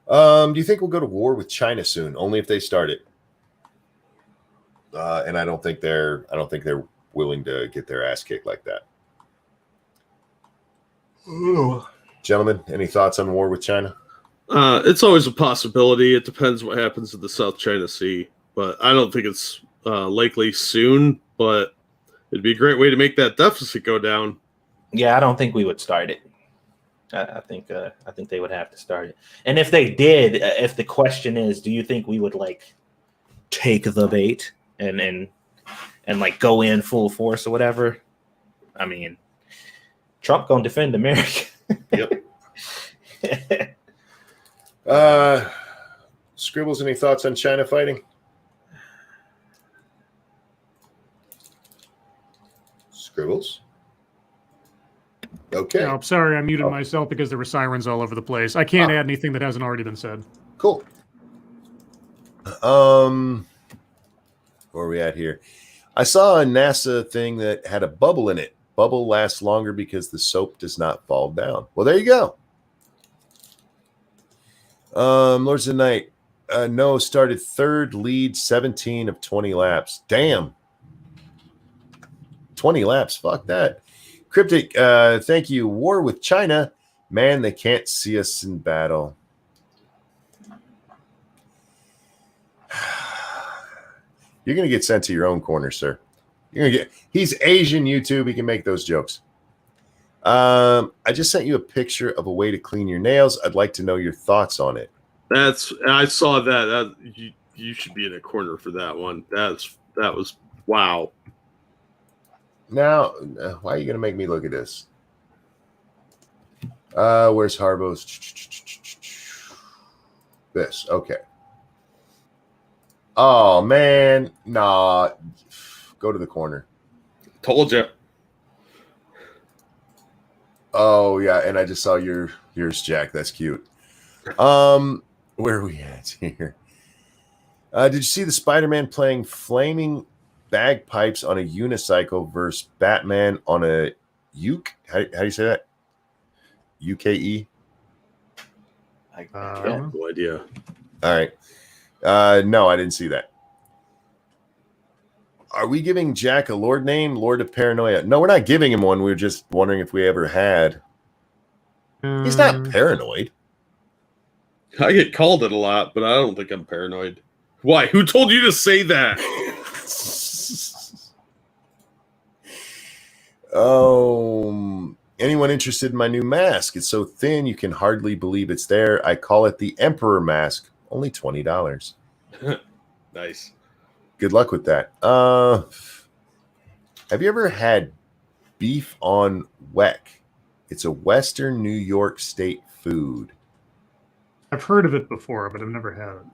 Do you think we'll go to war with China soon? Only if they start it. And I don't think they're willing to get their ass kicked like that. Ooh. Gentlemen, any thoughts on war with China? It's always a possibility. It depends what happens in the South China Sea, but I don't think it's likely soon. But it'd be a great way to make that deficit go down. Yeah, I don't think we would start it. I think they would have to start it. And if they did, if the question is, do you think we would like take the bait and like go in full force or whatever? I mean, Trump gonna defend America. Yep. Scribbles, any thoughts on China fighting? Scribbles? Okay. No, I'm sorry, I muted myself because there were sirens all over the place. I can't add anything that hasn't already been said. Cool. Where are we at here? I saw a NASA thing that had a bubble in it. Bubble lasts longer because the soap does not fall down. Well, there you go. Lords of the Night. No, started third, lead 17 of 20 laps. Damn. 20 laps. Fuck that. Cryptic, thank you. War with China. Man, they can't see us in battle. You're going to get sent to your own corner, sir. He's Asian YouTube. He can make those jokes. I just sent you a picture of a way to clean your nails. I'd like to know your thoughts on it. I saw that. You should be in a corner for that one. That was wow. Now, why are you going to make me look at this? Where's Harbo's? This. Okay. Oh, man. Nah. Go to the corner. Told you. Oh, yeah. And I just saw yours, Jack. That's cute. Where are we at here? Did you see the Spider-Man playing flaming bagpipes on a unicycle versus Batman on a uke? How do you say that? UKE? I have no idea. All right. No, I didn't see that. Are we giving Jack a Lord name? Lord of Paranoia? No, we're not giving him one. We were just wondering if we ever had. He's not paranoid. I get called it a lot, but I don't think I'm paranoid. Why? Who told you to say that? Anyone interested in my new mask? It's so thin you can hardly believe it's there. I call it the Emperor mask. Only $20. Nice. Good luck with that. Have you ever had beef on weck? It's a Western New York State food. I've heard of it before, but I've never had it.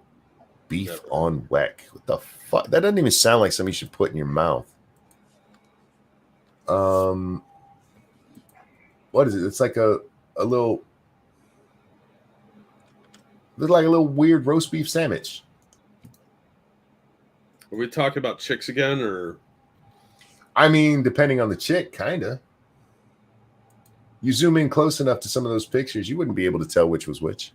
Beef on weck. What the fuck? That doesn't even sound like something you should put in your mouth. What is it? It's like a little. Looks like a little weird roast beef sandwich. Are we talking about chicks again, or? I mean, depending on the chick, kind of. You zoom in close enough to some of those pictures, you wouldn't be able to tell which was which.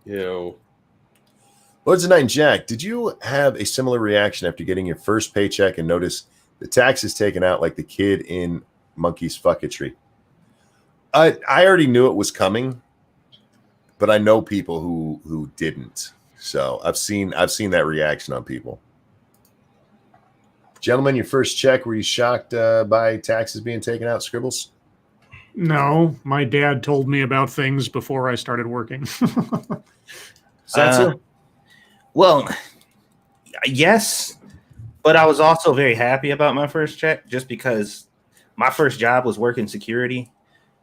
Lords of Night and Jack, did you have a similar reaction after getting your first paycheck and notice the taxes taken out like the kid in monkeys fucketry. I already knew it was coming, but I know people who didn't. So I've seen that reaction on people. Gentlemen, your first check, were you shocked by taxes being taken out, Scribbles? No, my dad told me about things before I started working. Satsu? Well, yes, but I was also very happy about my first check just because my first job was working security,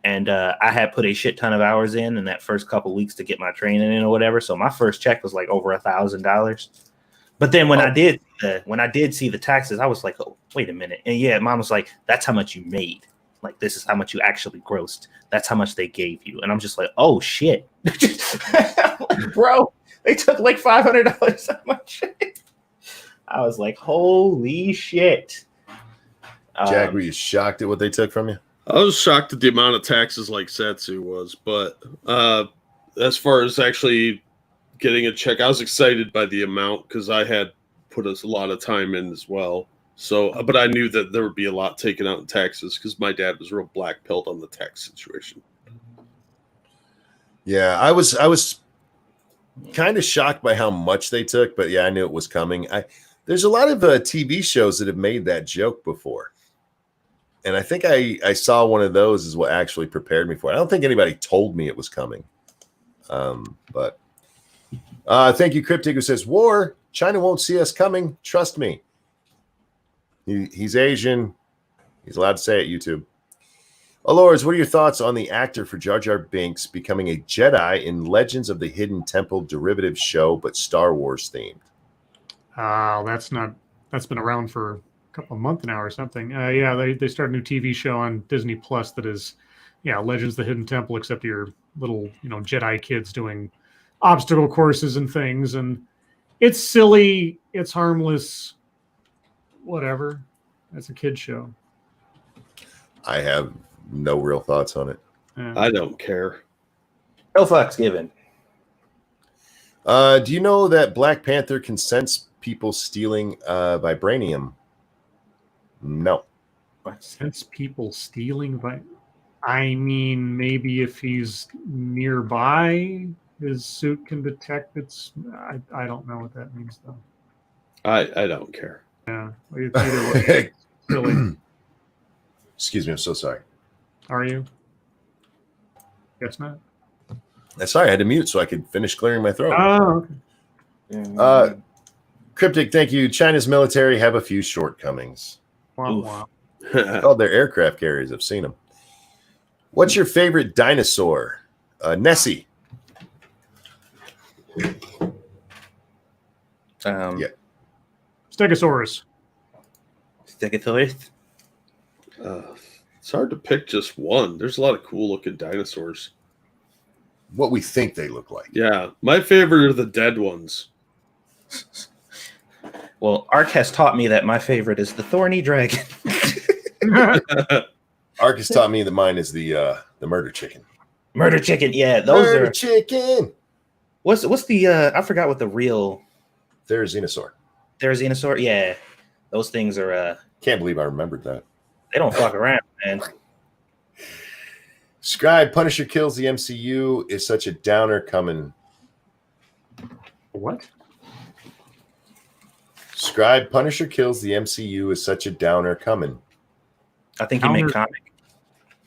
and I had put a shit ton of hours in that first couple weeks to get my training in or whatever. So my first check was like over $1,000. But then when I did see the taxes, I was like, oh, wait a minute. And yeah, mom was like, that's how much you made. Like, this is how much you actually grossed. That's how much they gave you. And I'm just like, oh shit. Like, bro, they took like $500 out of my check. I was like, holy shit. Jack, were you shocked at what they took from you? I was shocked at the amount of taxes like Satsu was, but as far as actually getting a check, I was excited by the amount because I had put a lot of time in as well. So, but I knew that there would be a lot taken out in taxes because my dad was real black pilled on the tax situation. Yeah, I was kind of shocked by how much they took, but yeah, I knew it was coming. There's a lot of TV shows that have made that joke before. And I think I saw one of those is what actually prepared me for it. I don't think anybody told me it was coming. But thank you, Cryptic, who says, war, China won't see us coming. Trust me. He's Asian. He's allowed to say it, YouTube. Oh, Lords, what are your thoughts on the actor for Jar Jar Binks becoming a Jedi in Legends of the Hidden Temple derivative show, but Star Wars themed? That's been around for a couple of months now or something. Yeah, they started a new TV show on Disney Plus that is, Legends of the Hidden Temple, except your little, Jedi kids doing obstacle courses and things. And it's silly. It's harmless. Whatever. That's a kid show. I have no real thoughts on it. Yeah. I don't care. No fucks given. Do you know that Black Panther can sense people stealing vibranium? No. Sense people stealing I mean, maybe if he's nearby, his suit can detect it's. I don't know what that means though. I don't care. Yeah, it's either way. Silly. Excuse me, I'm so sorry. Are you? Guess not. Sorry, I had to mute so I could finish clearing my throat. Oh, okay. Cryptic, thank you. China's military have a few shortcomings. Wow. Oh, they're aircraft carriers. I've seen them. What's your favorite dinosaur? Nessie. Yeah. Stegosaurus. Stegosaurus. It's hard to pick just one. There's a lot of cool looking dinosaurs. What we think they look like. Yeah, my favorite are the dead ones. Well, Ark has taught me that my favorite is the thorny dragon. Ark has taught me that mine is the murder chicken. Murder chicken, yeah, those murder are chicken. What's the I forgot what the real Therizinosaur. Therizinosaur, yeah. Those things are can't believe I remembered that. They don't fuck around, man. Scribe, Punisher kills the MCU is such a downer coming. What? Scribe, Punisher kills the MCU is such a downer coming. I think you meant comic.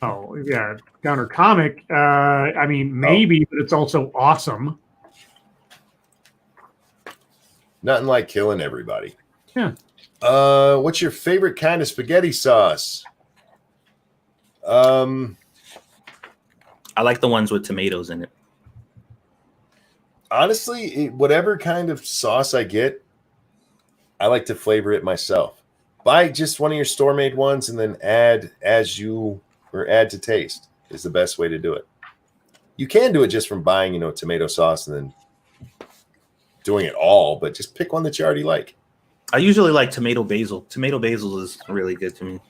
Oh, yeah. Downer comic. I mean, maybe, but it's also awesome. Nothing like killing everybody. Yeah. What's your favorite kind of spaghetti sauce? I like the ones with tomatoes in it. Honestly, whatever kind of sauce I get, I like to flavor it myself. Buy just one of your store-made ones and then add add to taste is the best way to do it. You can do it just from buying, tomato sauce and then doing it all, but just pick one that you already like. I usually like tomato basil. Tomato basil is really good to me.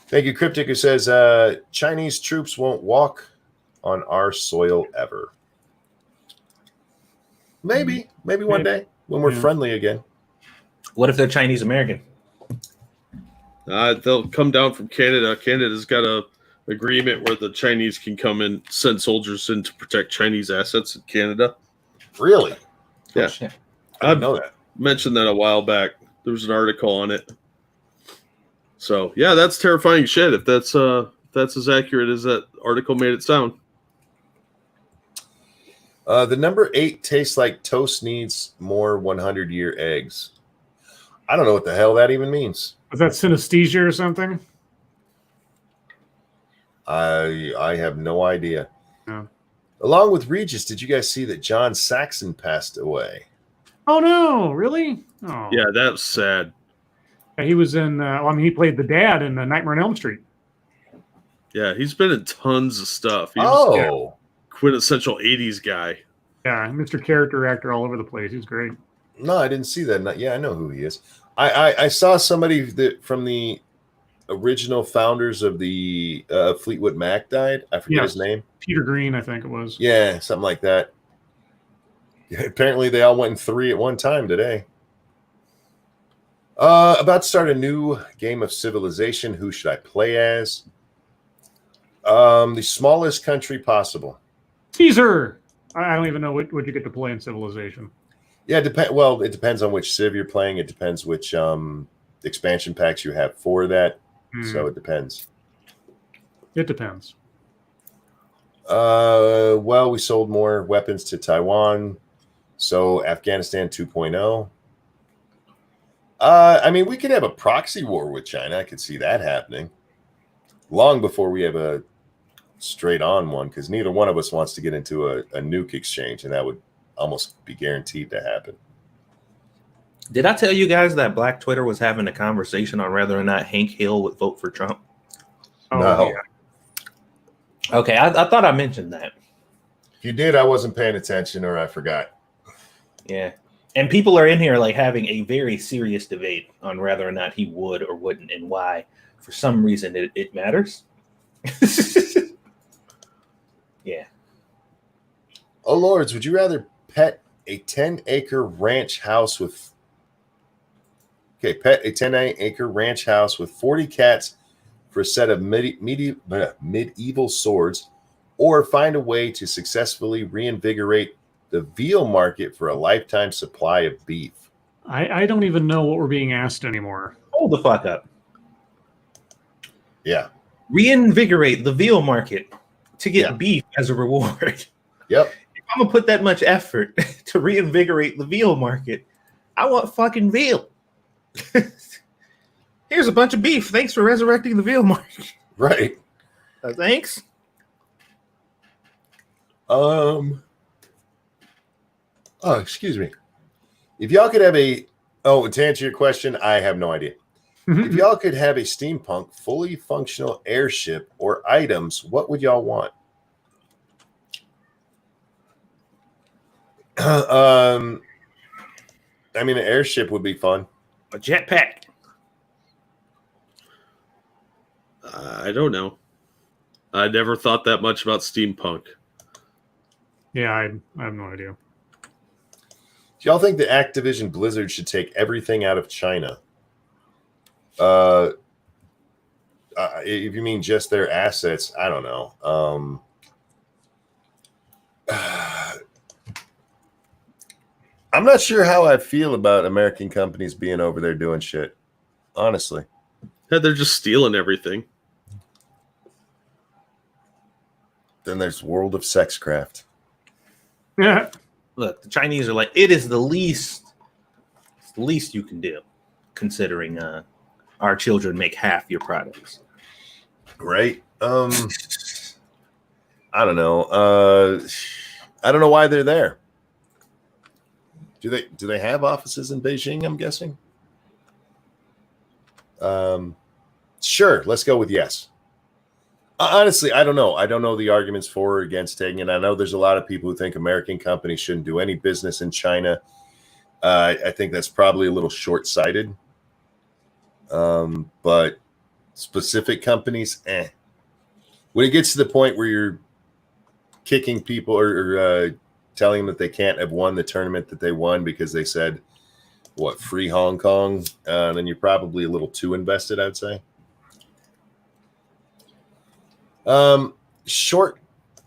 Thank you, Cryptic, who says Chinese troops won't walk on our soil ever. Maybe one day when we're friendly again. What if they're Chinese American? They'll come down from Canada. Canada's got a agreement where the Chinese can come and send soldiers in to protect Chinese assets in Canada. Really? Yeah. Shit. I didn't know that. Mentioned that a while back. There was an article on it. So yeah, that's terrifying shit. If that's as accurate as that article made it sound. The number 8 tastes like toast needs more 100-year eggs. I don't know what the hell that even means. Was that synesthesia or something? I have no idea. No. Along with Regis, did you guys see that John Saxon passed away? Oh no, really? Oh Yeah, that's sad. He was in. He played the dad in Nightmare on Elm Street. Yeah, he's been in tons of stuff. He's quintessential 80s guy. Yeah, Mr. Character actor all over the place. He's great. No, I didn't see that. Yeah, I know who he is. I saw somebody that from the original founders of the Fleetwood Mac died. I forget his name. Peter Green, I think it was. Yeah, something like that. Apparently, they all went in 3 at one time today. About to start a new game of Civilization. Who should I play as? The smallest country possible. Caesar. I don't even know what you get to play in Civilization. Yeah, it depends on which Civ you're playing. It depends which expansion packs you have for that. So it depends. It depends. Well, we sold more weapons to Taiwan, so Afghanistan 2.0. We could have a proxy war with China. I could see that happening long before we have a straight-on one, because neither one of us wants to get into a nuke exchange, and that would almost be guaranteed to happen. Did I tell you guys that Black Twitter was having a conversation on whether or not Hank Hill would vote for Trump? Oh, No. yeah. Okay, I thought I mentioned that. If you did, I wasn't paying attention, or I forgot. Yeah. And people are in here like having a very serious debate on whether or not he would or wouldn't and why. For some reason, it matters. Yeah. Oh, Lords, would you rather pet a 10-acre ranch house with... Okay, pet a 10-acre ranch house with 40 cats for a set of medieval swords, or find a way to successfully reinvigorate the veal market for a lifetime supply of beef? I don't even know what we're being asked anymore. Hold the fuck up. Yeah. Reinvigorate the veal market to get beef as a reward. Yep. If I'm going to put that much effort to reinvigorate the veal market, I want fucking veal. Here's a bunch of beef. Thanks for resurrecting the veal market. Right. Thanks. Oh, excuse me. If y'all could have to answer your question, I have no idea. If y'all could have a steampunk, fully functional airship or items, what would y'all want? An airship would be fun. A jetpack. I don't know. I never thought that much about steampunk. Yeah, I have no idea. Do y'all think that Activision Blizzard should take everything out of China? If you mean just their assets, I don't know. I'm not sure how I feel about American companies being over there doing shit. Honestly. Yeah, they're just stealing everything. Then there's World of Sexcraft. Yeah. Look, the Chinese are like, it's the least you can do, considering our children make half your products. Right? I don't know. I don't know why they're there. Do they have offices in Beijing, I'm guessing? Sure, let's go with yes. Honestly, I don't know. I don't know the arguments for or against taking it. I know there's a lot of people who think American companies shouldn't do any business in China. I think that's probably a little short-sighted. But specific companies, When it gets to the point where you're kicking people or telling them that they can't have won the tournament that they won because they said free Hong Kong, then you're probably a little too invested, I'd say. Short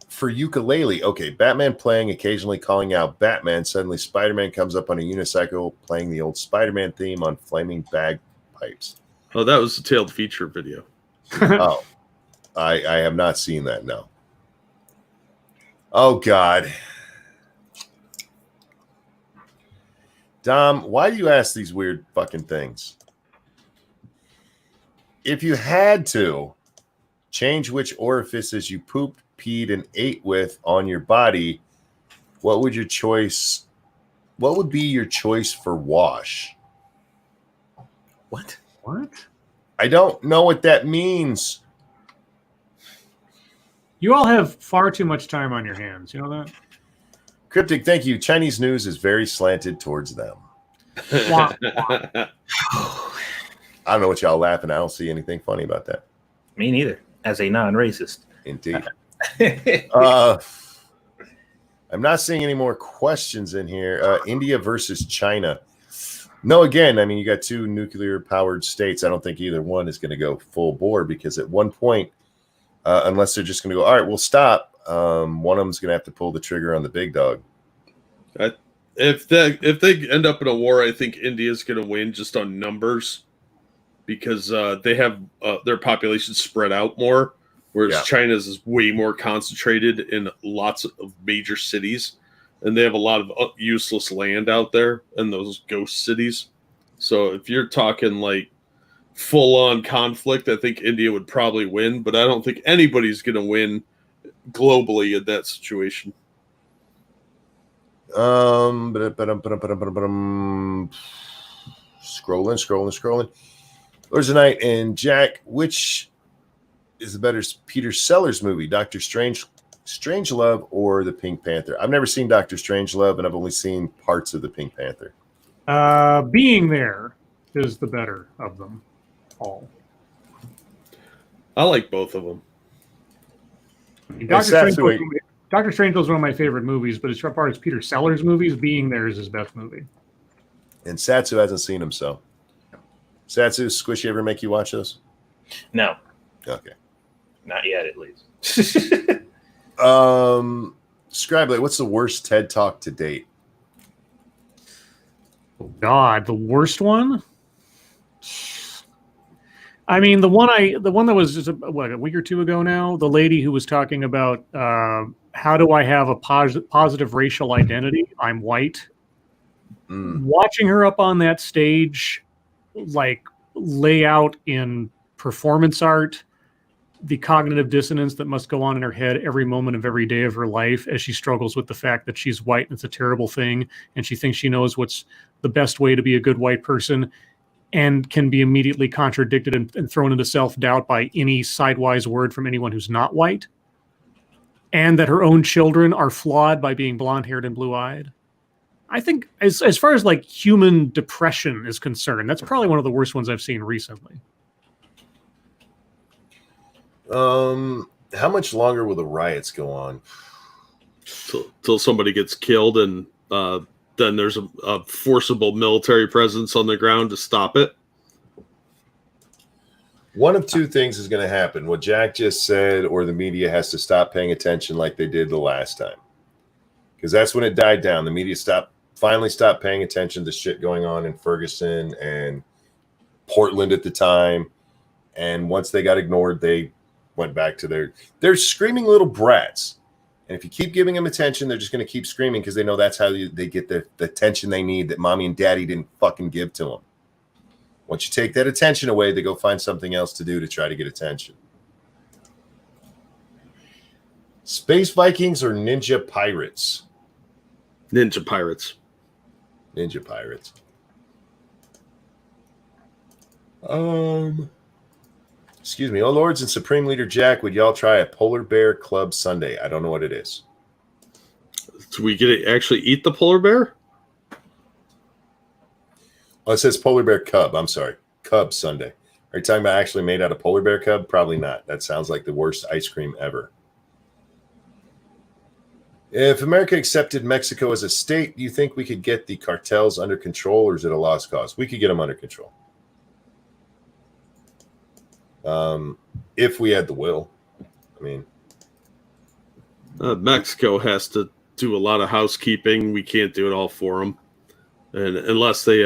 for ukulele. Okay, Batman playing, occasionally calling out Batman. Suddenly Spider-Man comes up on a unicycle playing the old Spider-Man theme on flaming bagpipes. Oh, that was the tailed feature video. Oh, I have not seen that, no. Oh, God. Dom, why do you ask these weird fucking things? If you had to change which orifices you pooped, peed, and ate with on your body, what would be your choice for wash? What? I don't know what that means. You all have far too much time on your hands. You know that? Cryptic, thank you. Chinese news is very slanted towards them. Wah. I don't know what y'all laughing. I don't see anything funny about that. Me neither. As a non-racist. Indeed. I'm not seeing any more questions in here. India versus China. No, again, I mean, you got two nuclear-powered states. I don't think either one is going to go full bore because at one point, unless they're just going to go, all right, we'll stop. One of them's going to have to pull the trigger on the big dog. If they end up in a war, I think India's going to win just on numbers because they have their population spread out more, whereas China's is way more concentrated in lots of major cities, and they have a lot of useless land out there in those ghost cities. So if you're talking like full-on conflict, I think India would probably win, but I don't think anybody's going to win globally in that situation. Scrolling. There's a night and Jack, which is the better Peter Sellers movie, Doctor Strangelove or the Pink Panther? I've never seen Doctor Strangelove, and I've only seen parts of the Pink Panther. Being there is the better of them all. I like both of them. Doctor Strangelove is one of my favorite movies, but as far as Peter Sellers movies, Being There is his best movie. And Satsu hasn't seen them, so. Satsu, Squishy ever make you watch those? No. Okay. Not yet, at least. Scribe, what's the worst TED Talk to date? Oh God, the worst one? I mean, the one that was just a week or two ago now, the lady who was talking about how do I have a positive racial identity? I'm white. Watching her up on that stage, like lay out in performance art, the cognitive dissonance that must go on in her head every moment of every day of her life as she struggles with the fact that she's white and it's a terrible thing, and she thinks she knows what's the best way to be a good white person, and can be immediately contradicted and thrown into self-doubt by any sidewise word from anyone who's not white, and that her own children are flawed by being blonde-haired and blue-eyed. I think as far as like human depression is concerned, that's probably one of the worst ones I've seen recently. How much longer will the riots go on? Till somebody gets killed, and then there's a forcible military presence on the ground to stop it. One of two things is going to happen. What Jack just said, or the media has to stop paying attention like they did the last time. Because that's when it died down. The media finally stopped paying attention to shit going on in Ferguson and Portland at the time. And once they got ignored, they went back to they're screaming little brats. And if you keep giving them attention, they're just going to keep screaming because they know that's how they get the attention they need that mommy and daddy didn't fucking give to them. Once you take that attention away, they go find something else to do to try to get attention. Space Vikings or Ninja Pirates? Ninja Pirates. Ninja Pirates. Excuse me. Oh, Lords and Supreme Leader Jack, would y'all try a Polar Bear Club Sundae? I don't know what it is. So we get to actually eat the polar bear? Oh, it says Polar Bear Cub. I'm sorry. Cub Sundae. Are you talking about actually made out of polar bear cub? Probably not. That sounds like the worst ice cream ever. If America accepted Mexico as a state, do you think we could get the cartels under control, or is it a lost cause? We could get them under control. If we had the will. I mean, Mexico has to do a lot of housekeeping. We can't do it all for them. And unless they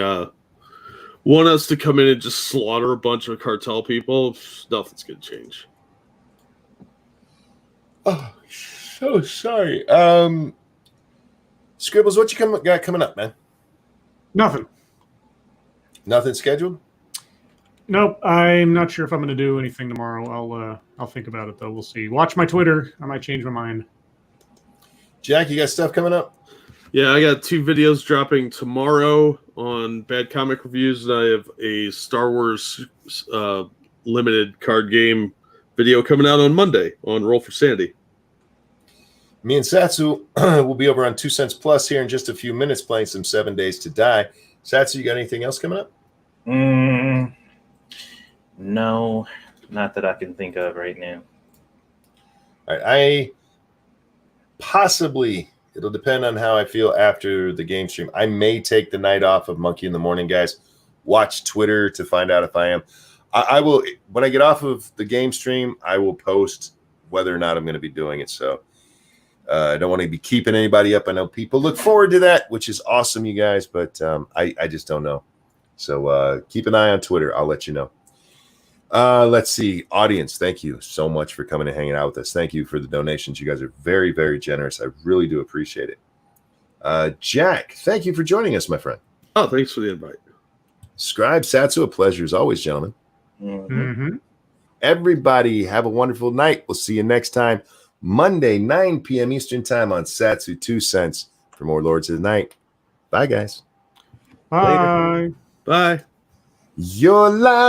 want us to come in and just slaughter a bunch of cartel people, nothing's going to change. oh, so sorry. Scribbles, what you got coming up, man? Nothing. Nothing scheduled? Nope. I'm not sure if I'm going to do anything tomorrow. I'll think about it though. We'll see. Watch my Twitter. I might change my mind. Jack, you got stuff coming up? Yeah, I got 2 videos dropping tomorrow on Bad Comic Reviews, and I have a Star Wars limited card game video coming out on Monday on Roll for Sandy. Me and Satsu will be over on 2 Cents Plus here in just a few minutes playing some 7 Days to Die. Satsu, you got anything else coming up? No, not that I can think of right now. All right, it'll depend on how I feel after the game stream. I may take the night off of Monkey in the Morning, guys. Watch Twitter to find out if I am. I will, when I get off of the game stream, I will post whether or not I'm going to be doing it. So I don't want to be keeping anybody up. I know people look forward to that, which is awesome, you guys, but I just don't know. So keep an eye on Twitter. I'll let you know. Let's see. Audience, thank you so much for coming and hanging out with us. Thank you for the donations. You guys are very, very generous. I really do appreciate it. Jack, thank you for joining us, my friend. Oh, thanks for the invite. Scribe, Satsu, a pleasure as always, gentlemen. Mm-hmm. Everybody have a wonderful night. We'll see you next time, Monday, 9 p.m. Eastern time on Satsu 2 Cents for more Lords of the Night. Bye, guys. Bye. Bye. You're live.